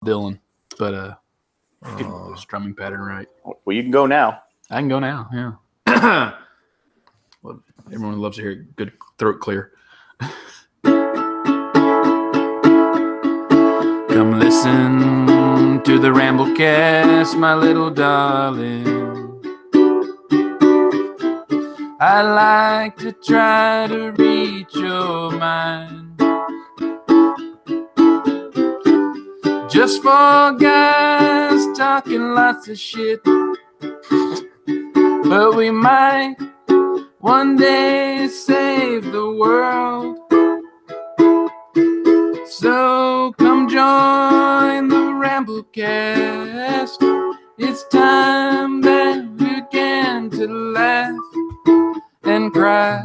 Dylan, but get the strumming pattern right. Well, you can go now. I can go now. Yeah. Well, everyone loves to hear a good throat clear. Come listen to the Ramblecast, my little darling. I like to try to reach your mind. Just for guys talking lots of shit. But we might one day save the world. So come join the Ramblecast. It's time that we begin to laugh and cry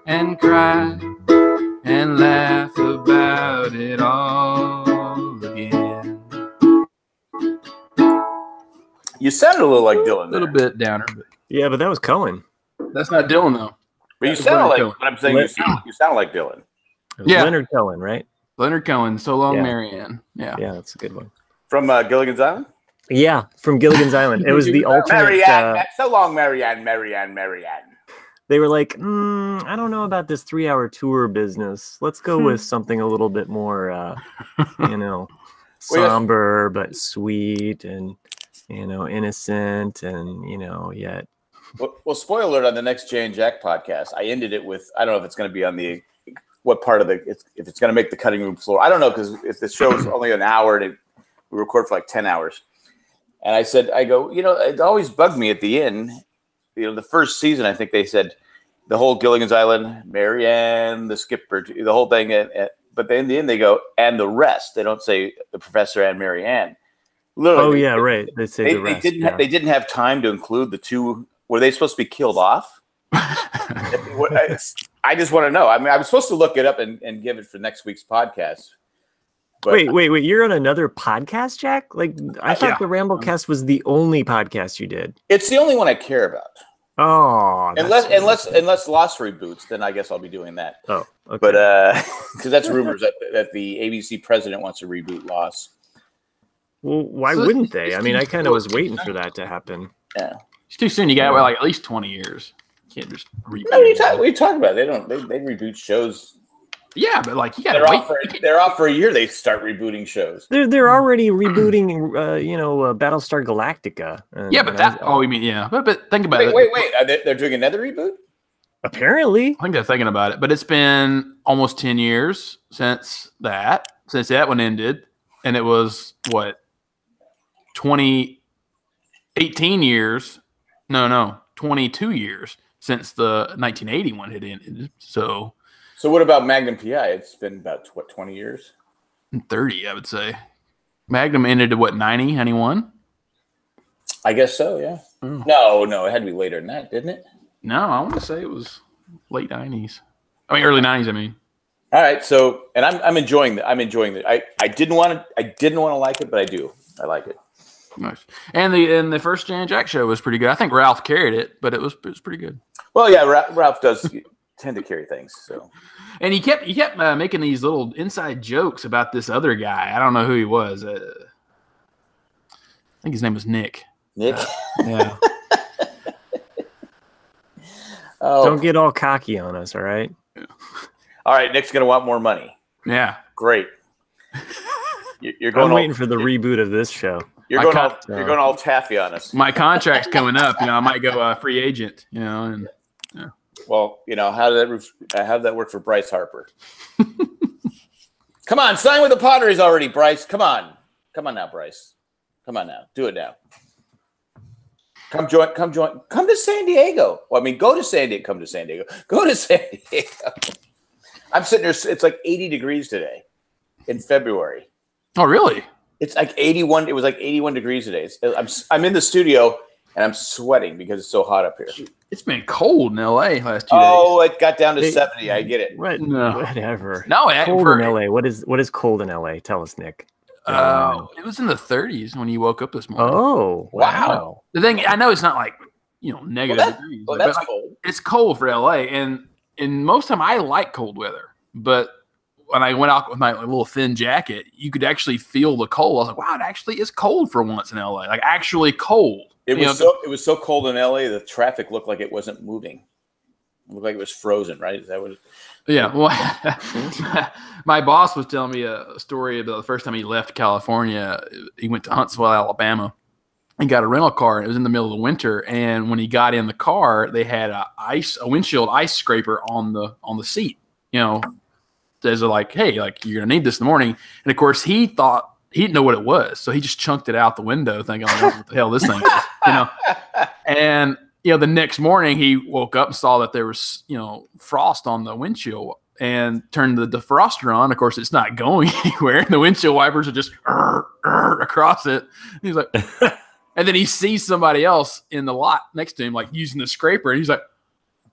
and cry and laugh about it all again. You sounded a little like Dylan. A little bit downer, but Yeah, but that was Cohen. that's not Dylan though. But you That's sound like. Cohen. But I'm saying you sound like Dylan. It was Yeah. Leonard Cohen, right? Leonard Cohen, So Long, Yeah. Marianne. Yeah. Yeah, that's a good one. From Gilligan's Island. Yeah, from Gilligan's Island. It was the alternate. Marianne. So long, Marianne. They were like, I don't know about this 3-hour tour business. Let's go with something a little bit more, somber but sweet and, innocent and, yet. Well, spoiler alert on the next Jay and Jack podcast. I ended it with, I don't know if it's going to be on the, what part of the, if it's going to make the cutting room floor. I don't know, because if the show is only an hour and we record for like 10 hours. And I go, it always bugged me at the end. The first season, I think they said the whole Gilligan's Island, Marianne, the skipper, the whole thing. But then in the end, they go, and the rest. They don't say the professor and Marianne. Literally, right. They say the rest. They didn't have time to include the two. Were they supposed to be killed off? I just want to know. I mean, I was supposed to look it up and give it for next week's podcast. But, wait. You're on another podcast, Jack? Like, I thought the Ramblecast was the only podcast you did. It's the only one I care about. Oh, unless Lost reboots, then I guess I'll be doing that. Oh, okay. But because that's rumors that the ABC president wants to reboot Lost. Well, why wouldn't they? I mean, I kind of was waiting for that to happen. Yeah, It's too soon. You got like at least 20 years. You can't just reboot. No, what are you talking about? They reboot shows. Yeah, but like you got to wait. They're off for a year. They start rebooting shows. They're already rebooting, Battlestar Galactica. But think about it. Wait. They're doing another reboot? Apparently, I think they're thinking about it, but it's been almost 10 years since that one ended, and it was 18 years. No, 22 years since the 1981 had ended. So what about Magnum PI? It's been about 20 years? 30, I would say. Magnum ended at 90, 91? I guess so, yeah. No, it had to be later than that, didn't it? No, I want to say it was late 90s. Early 90s, I mean. All right, so and I'm enjoying that. I didn't want to like it, but I do. I like it. Nice. And the first Jan Jack show was pretty good. I think Ralph carried it, but it was pretty good. Well, yeah, Ralph does tend to carry things. So, and he kept making these little inside jokes about this other guy. I don't know who he was. I think his name was Nick. Nick. Yeah. Don't get all cocky on us, all right? Yeah. All right, Nick's gonna want more money. Yeah. Great. You're going. I'm waiting for the reboot of this show. You're going all taffy on us. My contract's coming up. I might go free agent. And yeah. Well, how did that work for Bryce Harper? Come on, sign with the Padres already, Bryce. Come on now, Bryce. Come on now, do it now. Come join. Come to San Diego. Well, I mean, go to San Diego. Come to San Diego. Go to San Diego. I'm sitting there. It's like 80 degrees today in February. Oh, really? It's like 81. It was like 81 degrees today. I'm in the studio and I'm sweating because it's so hot up here. It's been cold in LA last 2 days. Oh, it got down to 70. I get it. Right. No. Whatever. No, cold in LA. What is cold in LA? Tell us, Nick. It was in the 30s when you woke up this morning. Oh, wow. The thing, I know it's not like negative degrees. Well, that's but cold. It's cold for LA, and most of the time I like cold weather, but when I went out with my little thin jacket, you could actually feel the cold. I was like, wow, it actually is cold for once in LA. Like actually cold. It was so cold in LA, the traffic looked like it wasn't moving. It looked like it was frozen, right? Is that what? Yeah. Well, my boss was telling me a story about the first time he left California. He went to Huntsville, Alabama, and got a rental car. It was in the middle of the winter, and when he got in the car, they had a windshield ice scraper on the seat. As like, hey, like you're gonna need this in the morning. And of course, he thought he didn't know what it was, so he just chunked it out the window, thinking, "Oh, what the hell this thing is?" And the next morning he woke up and saw that there was frost on the windshield, and turned the defroster on. Of course, it's not going anywhere, and the windshield wipers are just across it. And he's like, and then he sees somebody else in the lot next to him, like using the scraper, and he's like,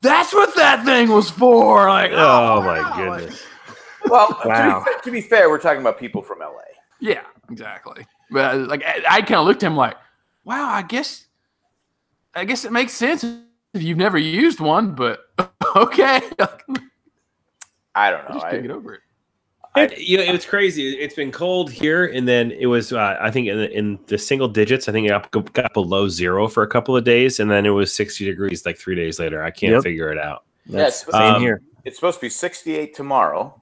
"That's what that thing was for!" Like, oh my goodness. Well, wow. to be fair, we're talking about people from LA. Yeah, exactly. But like, I kind of looked at him like, wow, I guess it makes sense if you've never used one, but okay. I don't know. Just couldn't get over it. It's crazy. It's been cold here, and then it was, I think, in the single digits. I think it got below 0 for a couple of days, and then it was 60 degrees like 3 days later. I can't figure it out. That's same here. It's supposed to be 68 tomorrow,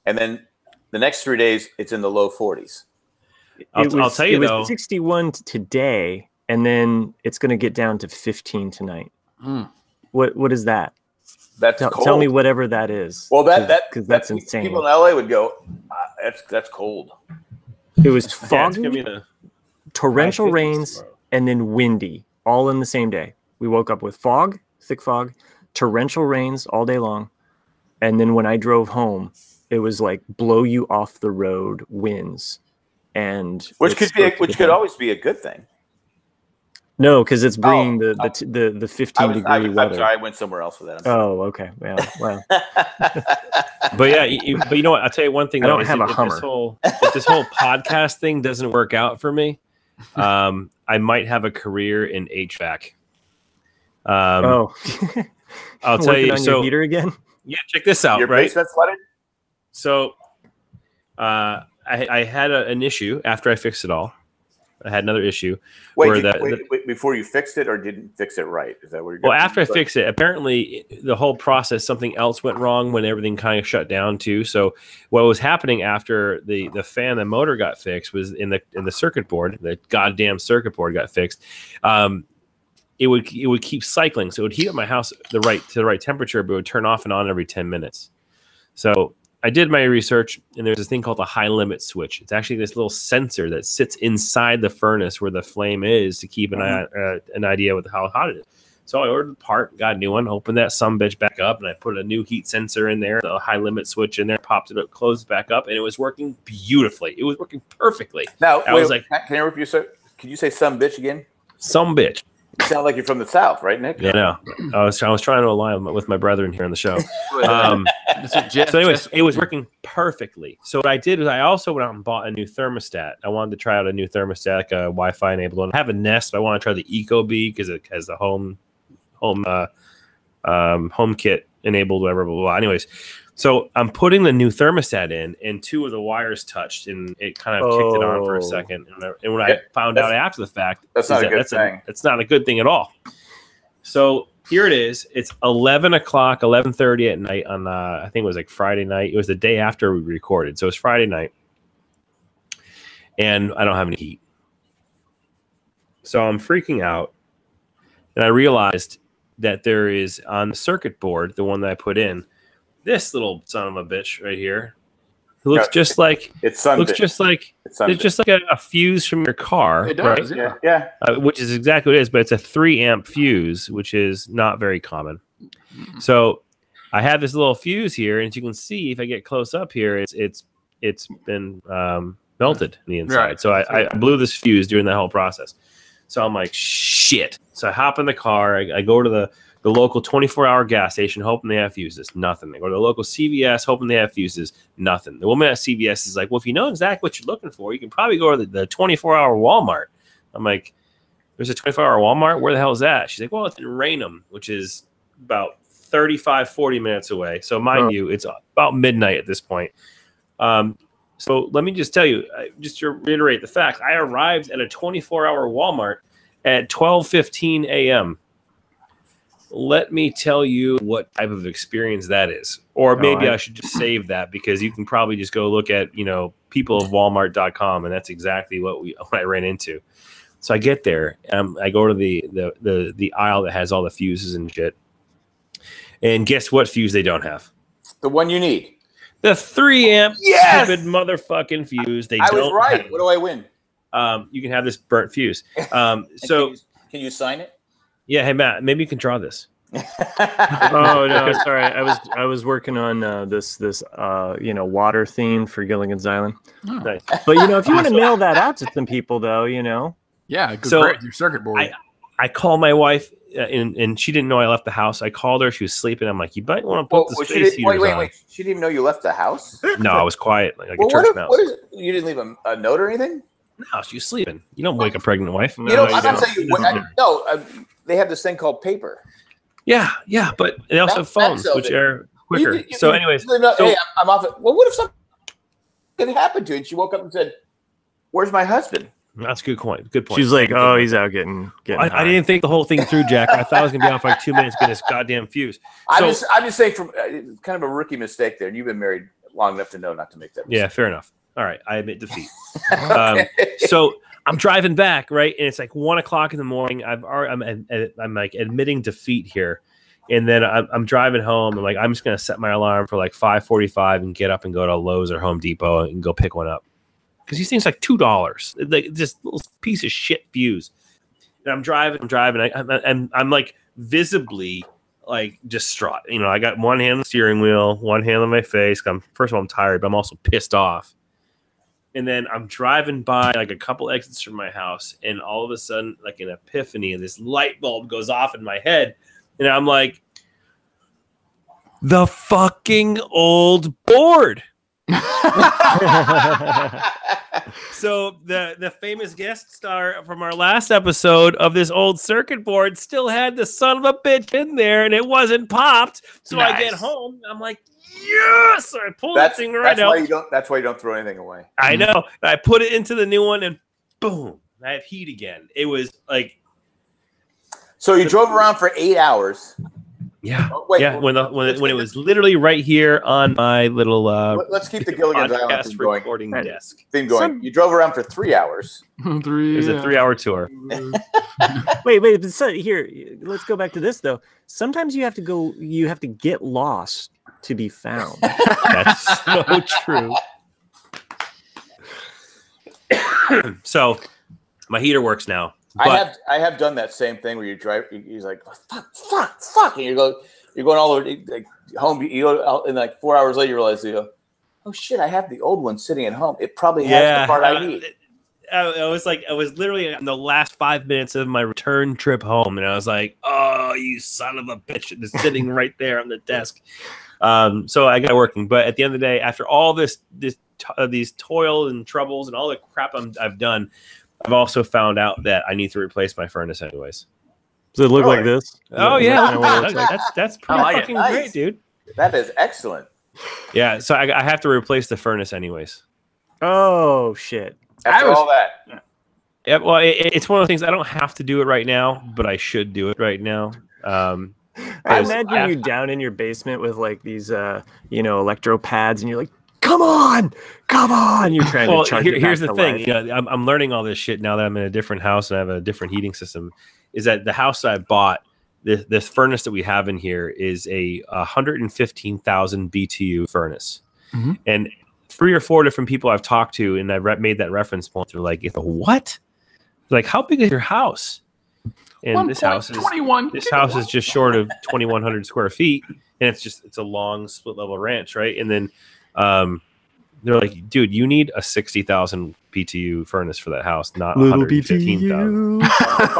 and then the next 3 days it's in the low 40s. I'll tell you though, it was 61 today, and then it's going to get down to 15 tonight. What is that? That's cold. Tell me whatever that is. Well, because that's insane. People in LA would go, that's cold. It was foggy, torrential high 50s rains, tomorrow. and then windy, all in the same day. We woke up with fog, thick fog, torrential rains all day long, and then when I drove home, it was like blow you off the road winds, and which could always be a good thing. No, because it's bringing the 15-degree I'm weather. sorry, I went somewhere else with that. Oh, okay. Yeah, well. But yeah, but you know what? I'll tell you one thing. I don't have a Hummer. If this whole podcast thing doesn't work out for me, I might have a career in HVAC. I'll tell you. on your heater again. Yeah, check this out. Your right? basement flooded? So, I had an issue after I fixed it all. I had another issue. Wait, before you fixed it or didn't fix it right? Is that what you're going? Well, after I fixed it, apparently the whole process, something else went wrong when everything kind of shut down too. So what was happening after the fan and motor got fixed was in the circuit board, the goddamn circuit board got fixed. It would keep cycling, so it would heat up my house to the right temperature, but it would turn off and on every 10 minutes. So I did my research, and there's this thing called a high limit switch. It's actually this little sensor that sits inside the furnace where the flame is to keep an idea with how hot it is. So I ordered the part, got a new one, opened that sumbitch back up, and I put a new heat sensor in there, the high limit switch in there, popped it up, closed it back up, and it was working beautifully. It was working perfectly. Now, I was like, can you repeat yourself? Can you say some bitch again? Some bitch. You sound like you're from the South, right, Nick? Yeah, no. I was trying to align with my brethren here on the show. So anyways, it was working perfectly. So what I did was I also went out and bought a new thermostat. I wanted to try out a new thermostat, like a Wi-Fi enabled one. I have a Nest, but I want to try the Ecobee because it has the home kit enabled, whatever, blah, blah, blah. Anyways, so I'm putting the new thermostat in, and two of the wires touched, and it kind of kicked it on for a second. And when I found out after the fact, that's not a good thing. It's not a good thing at all. So here it is. It's 11 o'clock, 11:30 at night on, I think it was like Friday night. It was the day after we recorded. So it's Friday night, and I don't have any heat. So I'm freaking out, and I realized that there is on the circuit board, the one that I put in, this little son of a bitch right here, who looks just like it's just like a fuse from your car. It does, right? Yeah. Which is exactly what it is, but it's a 3 amp fuse, which is not very common. So I have this little fuse here, and as you can see, if I get close up here, it's been melted on the inside. Right. So I blew this fuse during that whole process. So I'm like, shit. So I hop in the car. I go to the local 24-hour gas station, hoping they have fuses. Nothing. I go to the local CVS, hoping they have fuses. Nothing. The woman at CVS is like, well, if you know exactly what you're looking for, you can probably go to the 24-hour Walmart. I'm like, there's a 24-hour Walmart? Where the hell is that? She's like, well, it's in Raynham, which is about 35, 40 minutes away. So mind you, it's about midnight at this point. So let me just tell you, just to reiterate the fact, I arrived at a 24-hour Walmart at 12:15 a.m. Let me tell you what type of experience that is. Or maybe I should just save that, because you can probably just go look at, peopleofwalmart.com, and that's exactly what I ran into. So I get there, I go to the aisle that has all the fuses and shit. And guess what fuse they don't have? The one you need. The 3 amp Yes! stupid motherfucking fuse. I was right. What do I win? You can have this burnt fuse. Can you sign it? Yeah, hey Matt, maybe you can draw this. Oh no, sorry. I was working on this water theme for Gilligan's Island. Oh. Nice. But if you want to mail that out to some people, though, Yeah, good So, great. Your circuit board. I called my wife, and she didn't know I left the house. I called her. She was sleeping. I'm like, you might want to put the space heaters on. Wait. She didn't even know you left the house? No, I was quiet, like Well, a church mouse. You didn't leave a note or anything? No, she was sleeping. You don't wake a pregnant wife. No, I'm not saying they have this thing called paper. Yeah, but they also have phones, which are quicker. Anyways, hey, I'm off it. Well, what if something happened to you and she woke up and said, "Where's my husband?" that's a good point. Good point. she's like, "Oh, he's out getting I didn't think the whole thing through, Jack. I thought I was gonna be out for like 2 minutes getting this goddamn fuse. I'm just saying, from kind of a rookie mistake there. And you've been married long enough to know not to make that mistake. Yeah, fair enough. All right, I admit defeat. Okay. So I'm driving back, right, and it's like 1 o'clock in the morning. I'm like admitting defeat here, and then I'm driving home. I'm like, I'm just gonna set my alarm for like 5:45 and get up and go to Lowe's or Home Depot and go pick one up, because these things like $2, like just little piece of shit fuse. And I'm driving. I'm like visibly like distraught. I got one hand on the steering wheel, one hand on my face. First of all, I'm tired, but I'm also pissed off. And then I'm driving by like a couple exits from my house, and all of a sudden, like an epiphany, and this light bulb goes off in my head, and I'm like, the fucking old board. So the famous guest star from our last episode of this old circuit board still had the son of a bitch in there, and it wasn't popped. So I get home, I'm like, yes! So I pull that thing right out. That's why you don't throw anything away. I know. I put it into the new one, and boom, I have heat again. It was like. So you drove around for 8 hours. Yeah, when it was literally right here on my little let's keep the Gilligan's Island thing going. Recording desk. You drove around for 3 hours. It was a 3-hour tour. Wait. So here, let's go back to this though. Sometimes you have to get lost to be found. That's so true. So my heater works now. But I have done that same thing where you drive. He's like, fuck, and you're going all over like home. You go out, and like 4 hours later, you realize oh shit, I have the old one sitting at home. It probably has the part I need. I was literally in the last 5 minutes of my return trip home, and I was like, oh, you son of a bitch, it's sitting right there on the desk. So I got working, but at the end of the day, after all these toil and troubles and all the crap I've done, I've also found out that I need to replace my furnace anyways. Does it look like this? Oh yeah, that's pretty fucking great, dude. That is excellent. Yeah, so I have to replace the furnace anyways. Oh shit! After all that. Yeah, well, it's one of the things I don't have to do it right now, but I should do it right now. I imagine you down in your basement with like these, electro pads, and you're like, come on. You're trying to charge it. Here's the thing. I'm learning all this shit now that I'm in a different house and I have a different heating system. Is that the house I bought? This furnace that we have in here is a 115,000 BTU furnace, and 3 or 4 different people I've talked to, and I've made that reference point. They're like, "What? Like, how big is your house?" And this house is just short of 2,100 square feet, and it's a long split level ranch, right? And then they're like, dude, you need a 60,000 BTU furnace for that house, not 115,000.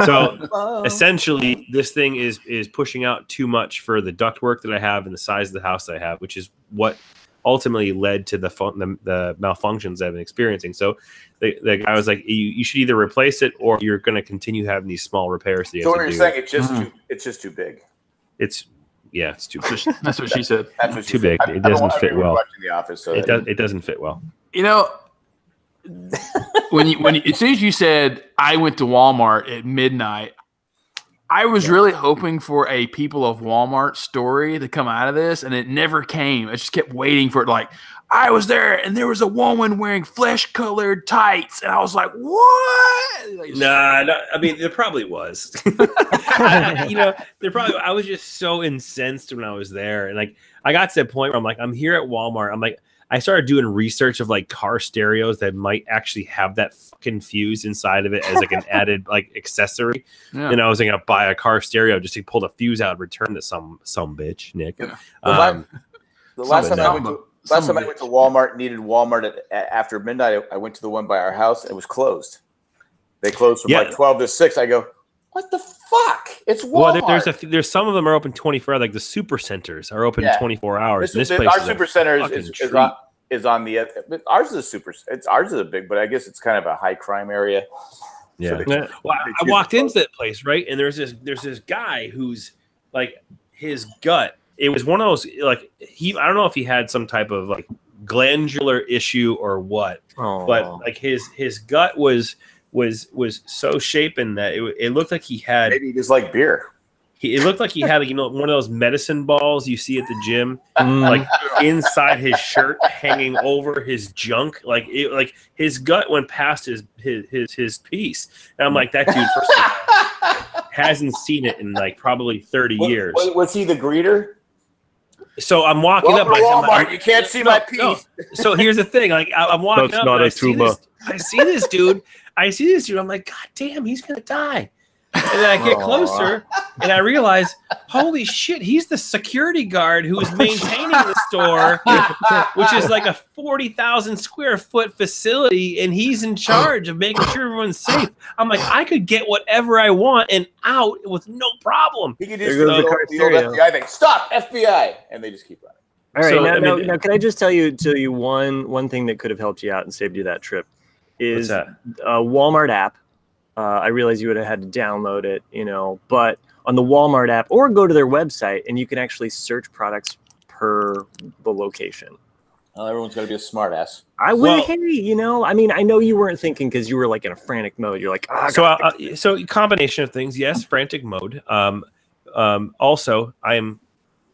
So essentially, this thing is pushing out too much for the ductwork that I have and the size of the house that I have, which is what ultimately led to the malfunctions I've been experiencing. So the guy was like, you should either replace it or you're going to continue having these small repairs. So what you're saying, it's just too big. Yeah, it's too big. That's what she said. That's what she Too said. big. It doesn't fit well. Watching The Office, so It doesn't fit well. You know, when you as soon as you said I went to Walmart at midnight, I was really hoping for a People of Walmart story to come out of this, and it never came. I just kept waiting for it. Like, I was there, and there was a woman wearing flesh-colored tights, and I was like, "What?" Like, Nah, no, I mean, there probably was. There probably. I was just so incensed when I was there, and like, I got to the point where I'm like, I'm here at Walmart. I'm like, I started doing research of like car stereos that might actually have that fucking fuse inside of it as like an added like accessory. Yeah. And I was gonna buy a car stereo just to pull the fuse out and return to some bitch, Nick. Yeah. The last time I went to Some of it. Walmart, needed Walmart after midnight. I went to the one by our house. It was closed. They closed from like 12 to 6. I go, what the fuck? It's Walmart. Well, there's some of them are open 24. Like the super centers are open 24 hours. This place our is super center is on the ours is a super. Ours is a big, but I guess it's kind of a high crime area. Yeah. So Well, I walked into that place, right, and there's this guy who's like his gut. It was one of those like I don't know if he had some type of like glandular issue or what, but like his gut was so shapen that it looked like he had maybe he just like beer. It looked like he had one of those medicine balls you see at the gym, like inside his shirt, hanging over his junk. Like his gut went past his piece, and I'm like, that dude first of all, hasn't seen it in like probably 30 years. Was he the greeter? So I'm walking up. Walmart, you can't see my piece. No. So here's the thing: like I'm walking That's up, not and a I see this dude. I'm like, God damn, he's gonna die. And then I get closer, and I realize, holy shit, he's the security guard who's maintaining the store, which is like a 40,000 square foot facility, and he's in charge of making sure everyone's safe. I'm like, I could get whatever I want and out with no problem. He could just the old FBI thing. Stop, FBI, and they just keep running. All right, So, now, can I just tell you one thing that could have helped you out and saved you that trip is a Walmart app. I realize you would have had to download it, but on the Walmart app or go to their website and you can actually search products per the location. Well, everyone's got to be a smart ass. I mean, I know you weren't thinking because you were like in a frantic mode. You're like, so combination of things. Yes, frantic mode. Also, I am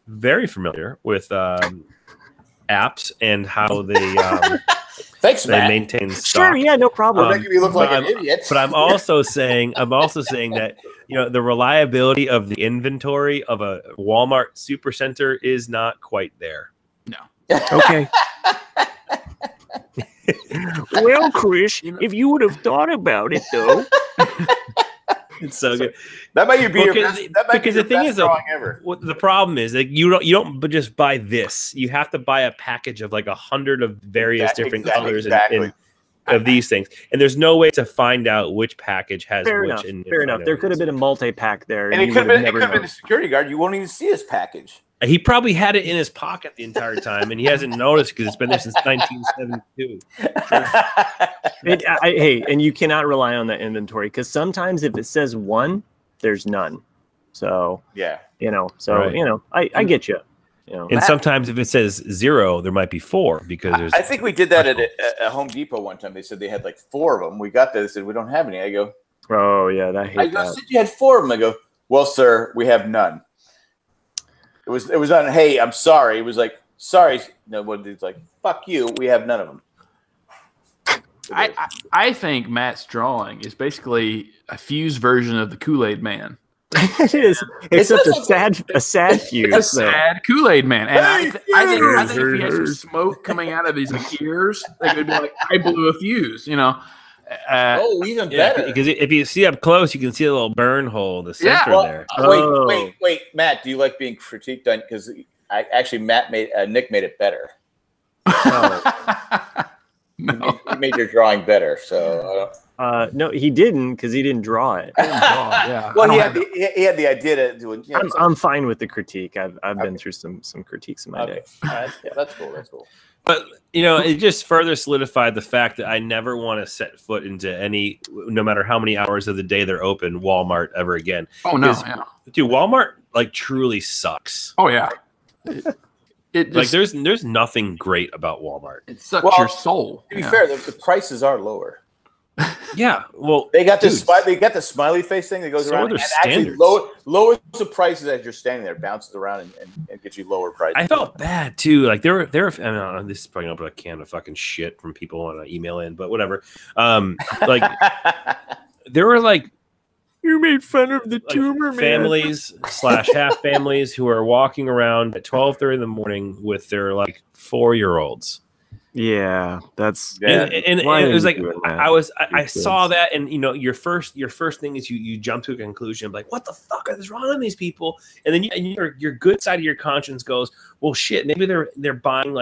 very familiar with apps and how they Thanks, Matt. They maintain stock. Sure, yeah, no problem. Making me look like an idiot. But I'm also saying that the reliability of the inventory of a Walmart supercenter is not quite there. No. Okay. Well, Chris, if you would have thought about it, though. It's so good. That might be your best. That might because be the thing is, ever. The problem is that you don't just buy this. You have to buy a package of like 100 of various different colors of these things, and there's no way to find out which package has Fair which. Enough. Fair enough. There could have been a multi-pack there, and it could have been the security guard. You won't even see his package. He probably had it in his pocket the entire time, and he hasn't noticed because it's been there since 1972. Hey, and you cannot rely on that inventory because sometimes if it says one, there's none. So yeah, right. I get you. And sometimes if it says 0, there might be 4 because there's. I think we did that at Home Depot one time. They said they had like 4 of them. We got there. They said we don't have any. I go, oh yeah, I hate that. I said you had 4 of them. I go, well, sir, we have none. It was on. Hey, I'm sorry. It was like sorry. No, but it's like fuck you. We have none of them. I think Matt's drawing is basically a fused version of the Kool-Aid Man. It is. Except a sad fuse. It's a sad Kool-Aid Man. And I think if he has some smoke coming out of his ears, they could be like, I blew a fuse, even better. Because if you see up close, you can see a little burn hole in the center there. Wait, Matt, do you like being critiqued on? Because Nick made it better. No. He made your drawing better. So no, he didn't because he didn't draw it. Well, he had the idea to do it. I'm fine with the critique. I've been through some critiques in my day. Yeah, that's cool. That's cool. But it just further solidified the fact that I never want to set foot into any, no matter how many hours of the day they're open, Walmart ever again. Oh no, yeah. Dude, Walmart truly sucks. Oh yeah. It Like just, there's nothing great about Walmart. it sucks your soul. To be fair, the prices are lower. Yeah, well, They got this. dude, They got the smiley face thing that goes So are around their and actually standards. lowers the prices as you're standing there, bounces around and gets you lower prices. I felt bad too. Like there were. I mean, this is probably gonna put a can of fucking shit from people on an email in, but whatever. Like there were like You made fun of the tumor, man. families / half families who are walking around at 12:30 in the morning with their 4-year-olds. Yeah, that's Yeah. And Why it are was you like doing that? I These saw kids? that, and your first thing is you jump to a conclusion like, what the fuck is wrong with these people? And then your good side of your conscience goes, well, shit, maybe they're buying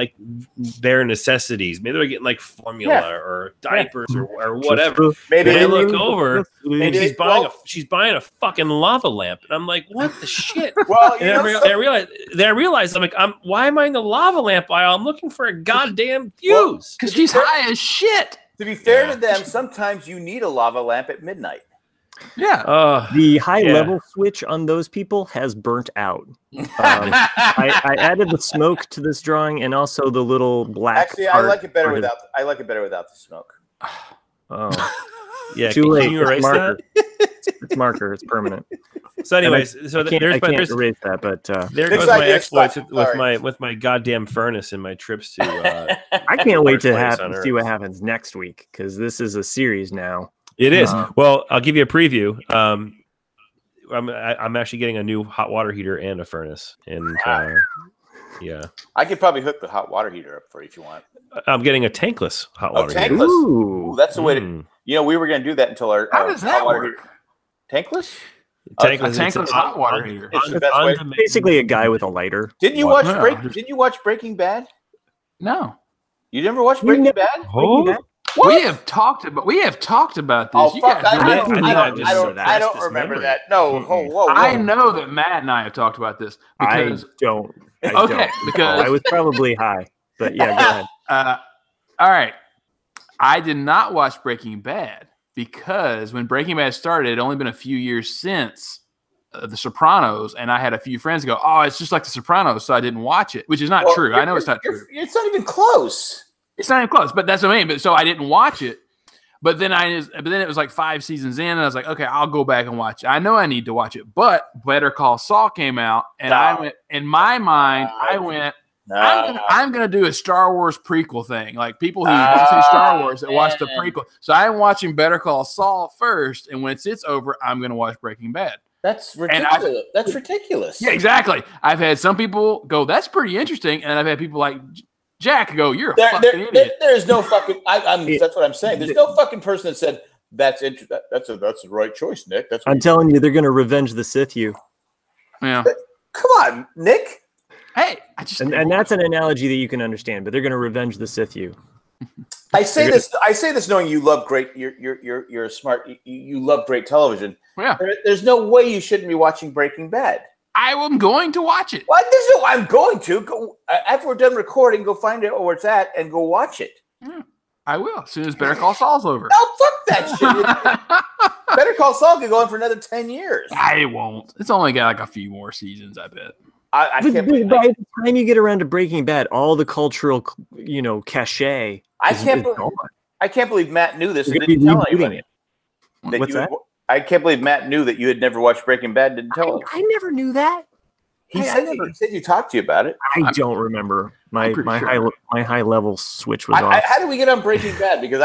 their necessities, maybe they're getting formula or diapers or whatever. Maybe They they look need- over and Maybe she's buying a fucking lava lamp, and I'm like, what the shit? Well, And I realized I'm like, why am I in the lava lamp aisle? I'm looking for a goddamn fuse. Because she's high as shit. to be fair Yeah. to them, sometimes you need a lava lamp at midnight. Yeah. The high Yeah. level switch on those people has burnt out. I added the smoke to this drawing and also the little black. Actually, I part like it better for the- without. I like it better without the smoke. Oh, Yeah, too can late. you erase It's marker. that? It's marker. It's permanent. So, anyways, I can't erase that, but there Next goes my idea, exploits Scott. with Sorry. my goddamn furnace and my trips to. I can't wait to Worst place on see earth. what happens next week because this is a series now. It is. Uh, Well, I'll give you a preview. I'm actually getting a new hot water heater and a furnace, and yeah, I could probably hook the hot water heater up for you if you want. I'm getting a tankless hot water tank- heater. Ooh, that's the way to. Mm. We were going to do that until our. How does that hot water work? heater- Tankless? Tankless, A it's tankless an hot water heater. It's the best way. on-demand- Basically, a guy with a lighter. Didn't you What? watch No, Break? just- Didn't you watch Breaking Bad? No. You never watched You Breaking never- Bad? Oh, We have talked about this. Oh You fuck! guys I know- don't. I I don't- don't. I don't, I don't this remember memory. that. No. Whoa, whoa, whoa. I know that Matt and I have talked about this because I don't. I Okay, don't. because- I was probably high, but yeah, go ahead. all right, I did not watch Breaking Bad because when Breaking Bad started, it had only been a few years since The Sopranos, and I had a few friends go, "Oh, it's just like The Sopranos," so I didn't watch it, which is not Well, true. I know it's not true. It's not even close. It's not even close, but that's what I mean. But so I didn't watch it. But then it was like 5 seasons in, and I was like, okay, I'll go back and watch it. I know I need to watch it, but Better Call Saul came out, and I went in my mind. I went, I'm gonna do a Star Wars prequel thing, like people who see Star Wars that watch the man. prequel. So I'm watching Better Call Saul first, and once it's over, I'm gonna watch Breaking Bad. That's And ridiculous. That's ridiculous. Yeah, exactly. I've had some people go, "That's pretty interesting," and I've had people like Jack go, "You're a fucking idiot." There's no fucking. That's what I'm saying. There's no fucking person that said that's the right choice, Nick. That's what I'm telling you, they're going to revenge the Sith you, Yeah. Come on, Nick. Hey, I just and that's an analogy that you can understand. But they're going to revenge the Sith you. I say this knowing you love great. You're smart. You love great television. yeah. There's no way you shouldn't be watching Breaking Bad. I am going to watch it. Well, I'm going to go after we're done recording. Go find out where it's at and go watch it. I will as soon as Better Call Saul's over. Oh, fuck that shit! Better Call Saul could go on for another 10 years. I won't. It's only got like a few more seasons, I bet. I can't. believe- By the time you get around to Breaking Bad, all the cultural, cachet. I is can't. gone. I can't believe Matt knew this They're and gonna didn't be tell rebooting anybody. it. That What's you- that? I can't believe Matt knew that you had never watched Breaking Bad. Didn't tell us. I never knew that. He said you talked to you about it. I don't remember. I'm pretty sure. My high level switch was off. How did we get on Breaking Bad? Because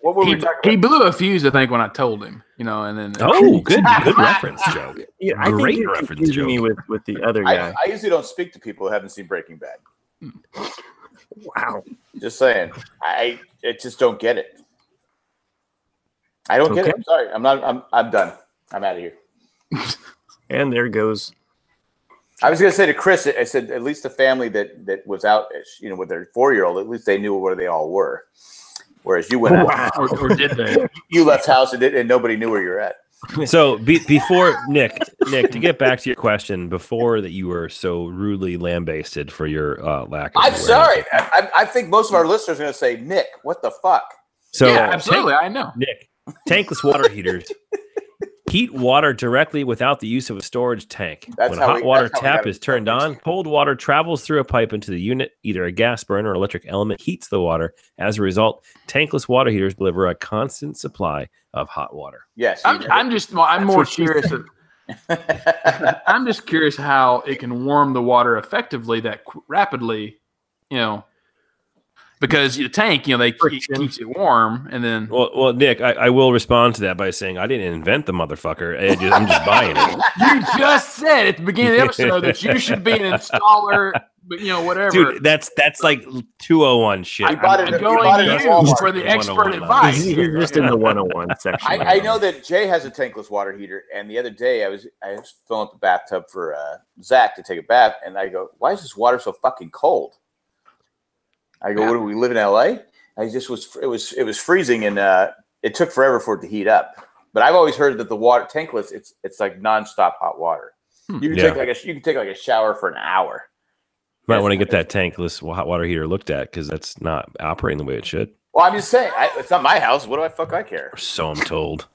what were we talking He about? blew a fuse, I think, when I told him. And then Oh, good reference, Joe. Yeah, I Great think you're reference, confusing me Joe. with the other guy. I usually don't speak to people who haven't seen Breaking Bad. Wow. Just saying. I just don't get it. I don't get it. Okay. I'm sorry. I'm done. I'm out of here. And there goes. I was going to say to Chris, I said at least the family that was out, with their 4-year-old, at least they knew where they all were. Whereas you went out, or did they? you left house and nobody knew where you're at. So before Nick, to get back to your question, before that you were so rudely lambasted for your lack of I'm awareness. sorry. I think most of our listeners are going to say, Nick, what the fuck? So yeah, absolutely. I know. Nick, tankless water heaters heat water directly without the use of a storage tank. That's When a how hot we- water that's how we tap got is it turned started. on, cold water travels through a pipe into the unit. Either a gas burner or electric element heats the water. As a result, tankless water heaters deliver a constant supply of hot water. Yes. I'm more curious. I'm just curious how it can warm the water effectively that rapidly, because the tank, they keeps it warm, and then Well, Nick, I will respond to that by saying I didn't invent the motherfucker. I'm just buying it. you just said at the beginning of the episode that you should be an installer, but whatever. Dude, that's like 201 shit. I bought I'm it- going you bought it to at you Walmart. for the expert 101 advice. He's just in the 101 section. I know that Jay has a tankless water heater, and the other day I was filling up the bathtub for Zach to take a bath, and I go, "Why is this water so fucking cold?" I go, "What do we live in LA?" It was freezing, and it took forever for it to heat up. But I've always heard that the water tankless, it's like nonstop hot water. You can take like a shower for an hour. Might want to get that tankless hot water heater looked at because that's not operating the way it should. Well, I'm just saying, it's not my house. What do I care? So I'm told.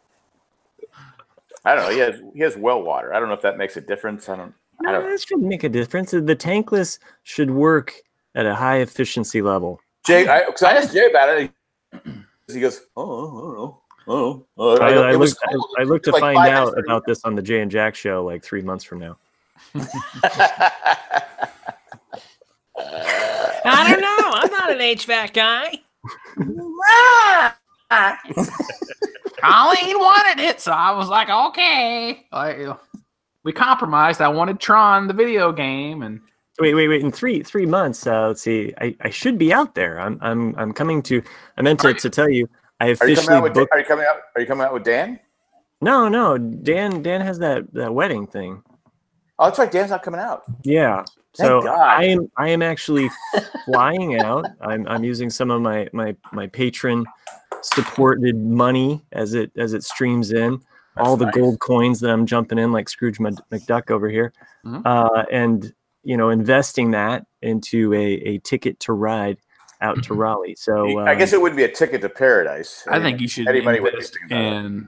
I don't know. He has well water. I don't know if that makes a difference. I don't know. That should make a difference. The tankless should work at a high efficiency level. Jay, because I asked Jay about it. He goes, "Oh, I don't know." I looked to like find 5 out minutes about this on the Jay and Jack show like 3 months from now. I don't know. I'm not an HVAC guy. Colleen wanted it, so I was like, okay. We compromised. I wanted Tron, the video game, and Wait! In three months, let's see. I should be out there. I'm coming to. I meant to tell you. I Are you officially coming out with? booked. Are you coming out with Dan? No. Dan has that wedding thing. Oh, that's right. Dan's not coming out. Yeah. Thank So God. I am actually flying out. I'm using some of my patron supported money as it streams in. All the nice. gold coins that I'm jumping in like Scrooge McDuck over here, Mhm. and investing that into a ticket to ride out to Raleigh. So I guess it wouldn't be a ticket to paradise. I think you should Anybody would invest think about